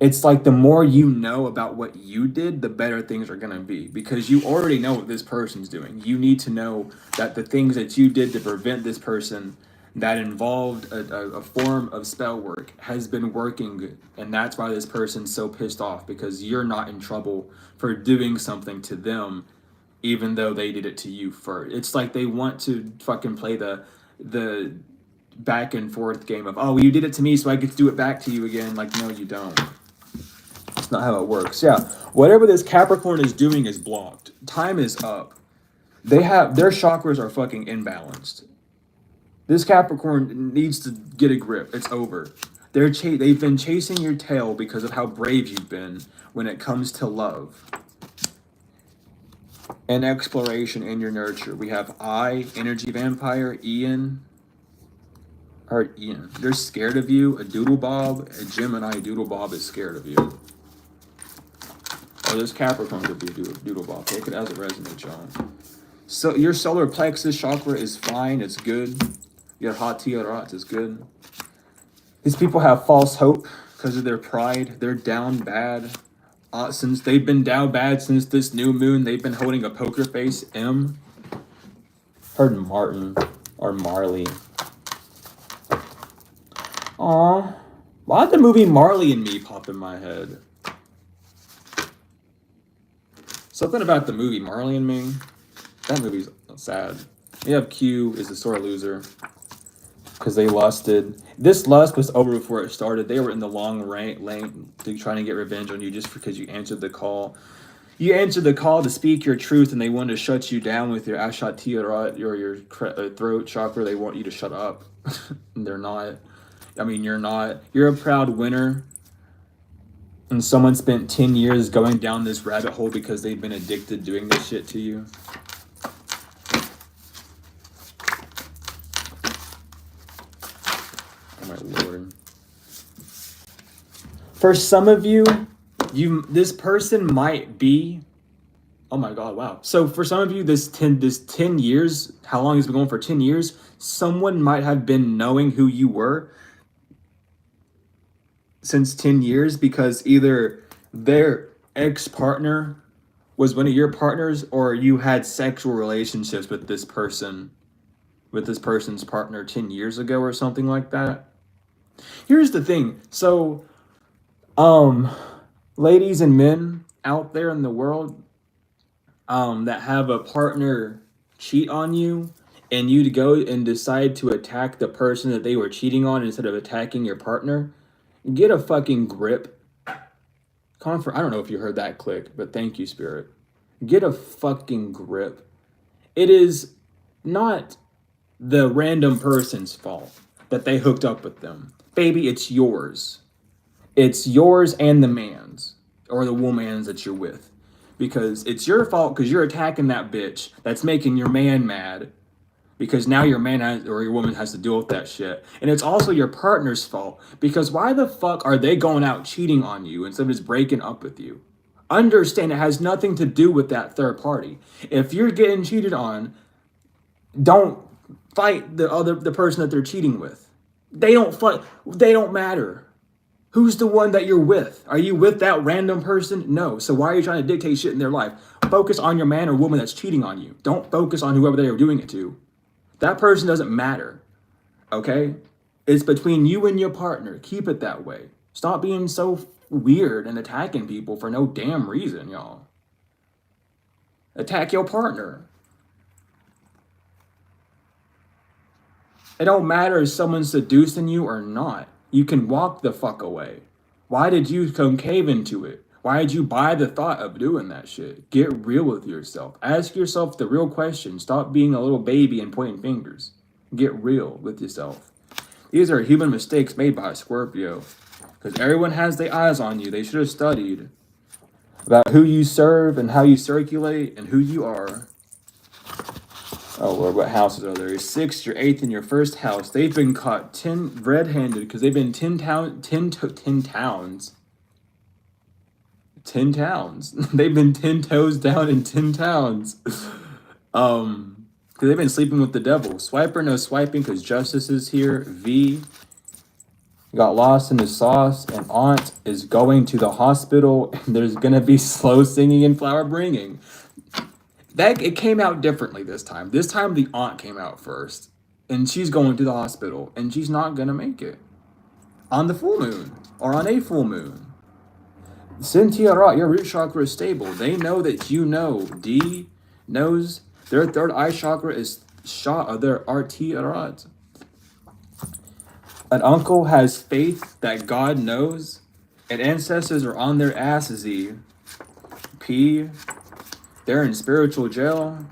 it's like the more you know about what you did, the better things are going to be, because you already know what this person's doing. You need to know that the things that you did to prevent this person that involved a form of spell work has been working, and that's why this person's so pissed off, because you're not in trouble for doing something to them, even though they did it to you first. It's like they want to fucking play the back and forth game of, oh, you did it to me, so I get to do it back to you again. Like, no, you don't. It's not how it works. Yeah, whatever this Capricorn is doing is blocked. Time is up. Their chakras are fucking imbalanced. This Capricorn needs to get a grip. It's over. They've been chasing your tail because of how brave you've been when it comes to love and exploration in your nurture. We have energy vampire, Ian. They're scared of you. A doodle bob, a Gemini doodle bob is scared of you. Or this Capricorn could be a doodle bob. Take it as it resonates, y'all. So your solar plexus chakra is fine. It's good. Your hatiarat is good. These people have false hope because of their pride. They're down bad. Since they've been down bad since this new moon, they've been holding a poker face. Heard Martin or Marley. Aw. Why did the movie Marley and Me pop in my head? Something about the movie Marley and Me. That movie's sad. You have Q is a sore loser because they lusted. This lust was over before it started. They were in the long lane trying to get revenge on you just because you answered the call. You answered the call to speak your truth, and they wanted to shut you down with your Ashatiyarat, your throat chakra. They want you to shut up. They're not. I mean, you're not. You're a proud winner. And someone spent 10 years going down this rabbit hole because they've been addicted doing this shit to you. Oh my Lord. For some of you, this person might be, oh my God, wow. So for some of you, this 10 years, how long has it been going for 10 years? Someone might have been knowing who you were since 10 years because either their ex-partner was one of your partners, or you had sexual relationships with this person's partner 10 years ago or something like that. Here's the thing. So, ladies and men out there in the world, that have a partner cheat on you, and you to go and decide to attack the person that they were cheating on instead of attacking your partner, get a fucking grip. I don't know if you heard that click, but thank you, Spirit. Get a fucking grip. It is not the random person's fault that they hooked up with them. Baby, it's yours. It's yours and the man's, or the woman's that you're with. Because it's your fault because you're attacking that bitch that's making your man mad. because now your man has, or your woman has to deal with that shit. And it's also your partner's fault, because why the fuck are they going out cheating on you instead of just breaking up with you? Understand, it has nothing to do with that third party. If you're getting cheated on, don't fight the person that they're cheating with. They don't fight. They don't matter. Who's the one that you're with? Are you with that random person? No. So why are you trying to dictate shit in their life? Focus on your man or woman that's cheating on you. Don't focus on whoever they are doing it to. That person doesn't matter. Okay? It's between you and your partner. Keep it that way. Stop being so weird and attacking people for no damn reason, y'all. Attack your partner. It don't matter if someone's seducing you or not. You can walk the fuck away. Why did you concave into it? Why did you buy the thought of doing that shit? Get real with yourself. Ask yourself the real question. Stop being a little baby and pointing fingers. Get real with yourself. These are human mistakes made by a Scorpio. Because everyone has their eyes on you. They should have studied about who you serve and how you circulate and who you are. Oh Lord, what houses are there? Your sixth, your eighth, and your first house. They've been caught red-handed because they've been 10 towns. They've been 10 toes down in 10 towns. Because they've been sleeping with the devil. Swiper, no swiping because justice is here. V got lost in the sauce, and Aunt is going to the hospital, and there's gonna be slow singing and flower bringing. That it came out differently this time. This time the aunt came out first, and she's going to the hospital, and she's not gonna make it on the full moon or on a full moon. Cynthia Rot, your root chakra is stable. They know that you know. D knows their third eye chakra is shot of their RT Rot. An uncle has faith that God knows, and ancestors are on their asses. P, they're in spiritual jail,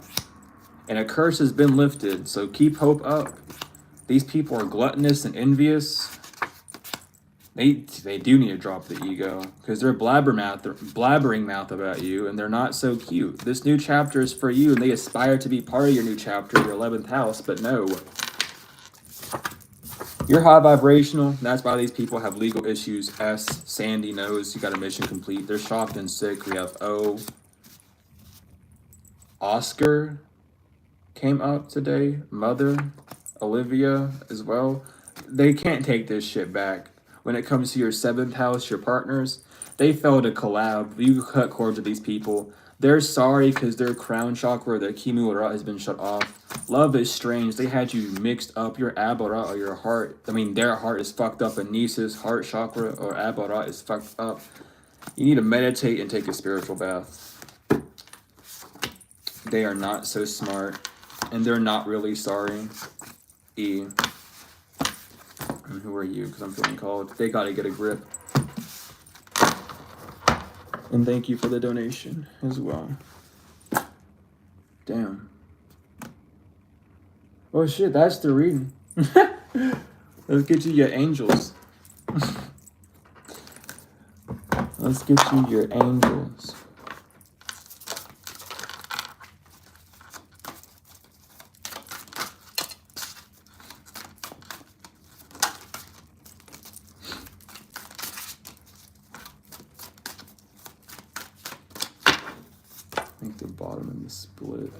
and a curse has been lifted, so keep hope up. These people are gluttonous and envious. They do need to drop the ego, because they're blabbering mouth about you, and they're not so cute. This new chapter is for you, and they aspire to be part of your new chapter, your 11th house, but no. You're high vibrational. That's why these people have legal issues. S, Sandy knows you got a mission complete. They're shocked and sick. We have O. Oscar came up today. Mother, Olivia as well. They can't take this shit back. When it comes to your 7th house, your partners, they failed to collab. You cut cords with these people. They're sorry because their crown chakra, their Kimura, has been shut off. Love is strange. They had you mixed up. Your Abara or your heart. I mean, their heart is fucked up. And Nisa's heart chakra or Abara is fucked up. You need to meditate and take a spiritual bath. They are not so smart. And they're not really sorry. E. And who are you? Because I'm feeling called. They gotta get a grip. And thank you for the donation as well. Damn. Oh shit, that's the reading. Let's get you your angels. Let's get you your angels. I think the bottom and the split.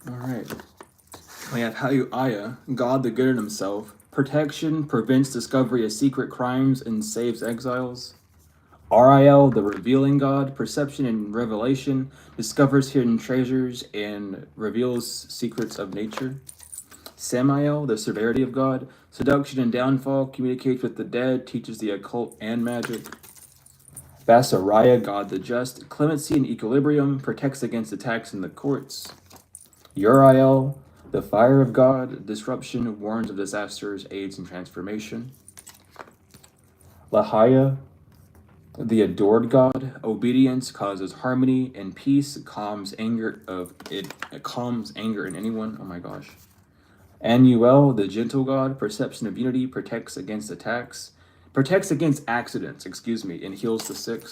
Alright. We have Hayuaya, God the good in himself. Protection, prevents discovery of secret crimes and saves exiles. Ril, the revealing God, perception and revelation, discovers hidden treasures and reveals secrets of nature. Samael, the severity of God, seduction and downfall, communicates with the dead, teaches the occult and magic. Basariah, God the just, clemency and equilibrium, protects against attacks in the courts. Uriel, the fire of God, disruption, warns of disasters, aids in transformation. Lahaya, the adored God, obedience causes harmony and peace, calms anger in anyone. Oh my gosh. Anuel, the gentle God, perception of unity, protects against accidents, and heals the sick.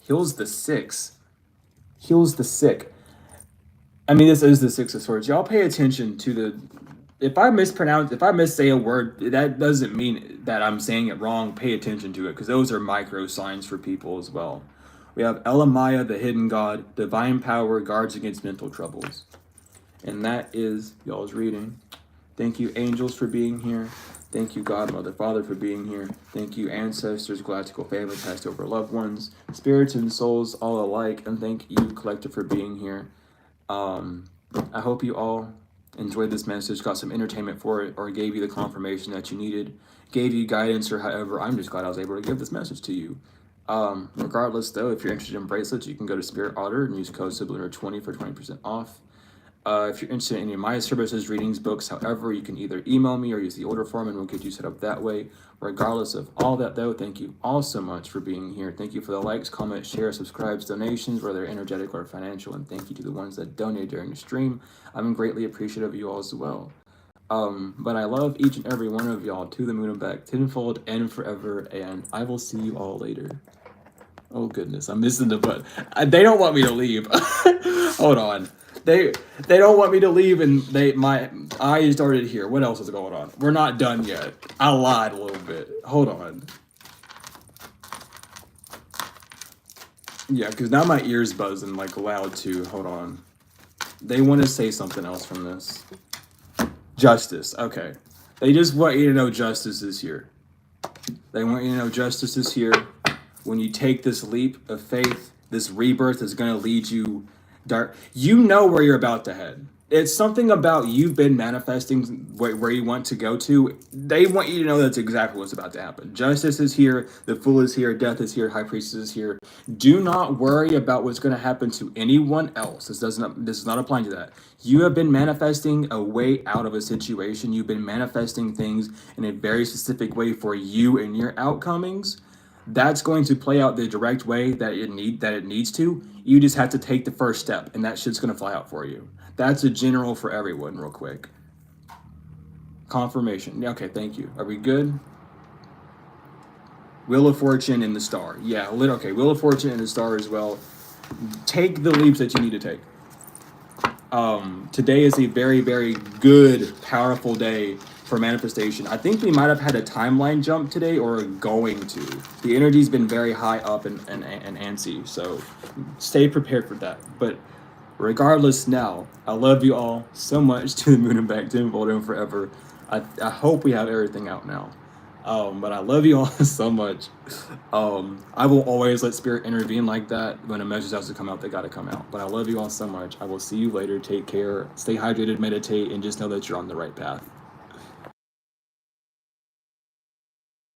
Heals the sick. Heals the sick. I mean, this is the Six of Swords. Y'all pay attention to the. If I missay a word, that doesn't mean that I'm saying it wrong. Pay attention to it, because those are micro signs for people as well. We have Elamaya, the hidden god, divine power, guards against mental troubles. And that is y'all's reading. Thank you, angels, for being here. Thank you, God, Mother, Father, for being here. Thank you, ancestors, galactical family, past over loved ones, spirits and souls all alike. And thank you, collective, for being here. I hope you all enjoyed this message, got some entertainment for it, or gave you the confirmation that you needed, gave you guidance, or however. I'm just glad I was able to give this message to you. Regardless, though, if you're interested in bracelets, you can go to Spirit Otter and use code SIBLINER20 for 20% off. If you're interested in any of my services, readings, books, however, you can either email me or use the order form and we'll get you set up that way. Regardless of all that, though, thank you all so much for being here. Thank you for the likes, comments, shares, subscribes, donations, whether energetic or financial, and thank you to the ones that donate during the stream. I'm greatly appreciative of you all as well. But I love each and every one of y'all to the moon and back, tenfold and forever, and I will see you all later. Oh goodness, I'm missing the button. They don't want me to leave. Hold on. They don't want me to leave, and my eyes started here. What else is going on? We're not done yet. I lied a little bit. Hold on. Yeah, because now my ears buzzing like loud too. Hold on. They want to say something else from this. Justice. Okay. They just want you to know justice is here. They want you to know justice is here. When you take this leap of faith, this rebirth is going to lead you dark. You know where you're about to head. It's something about you've been manifesting where you want to go to. They want you to know that's exactly what's about to happen. Justice is here. The Fool is here. Death is here. High Priestess is here. Do not worry about what's going to happen to anyone else. This is not applying to that. You have been manifesting a way out of a situation. You've been manifesting things in a very specific way for you and your outcomings. That's going to play out the direct way that it needs to. You just have to take the first step, and that shit's going to fly out for you. That's a general for everyone, real quick. Confirmation. Okay, thank you. Are we good? Wheel of Fortune and the Star. Yeah, okay, Wheel of Fortune and the Star as well. Take the leaps that you need to take. Today is a very, very good, powerful day for manifestation. I think we might have had a timeline jump today, or going to. The energy's been very high up and antsy, so stay prepared for that. But regardless, now, I love you all so much, to the moon and back, tenfold and forever. I hope we have everything out now. But I love you all so much. I will always let spirit intervene like that. When a message has to come out, they gotta come out. But I love you all so much. I will see you later. Take care. Stay hydrated, meditate, and just know that you're on the right path.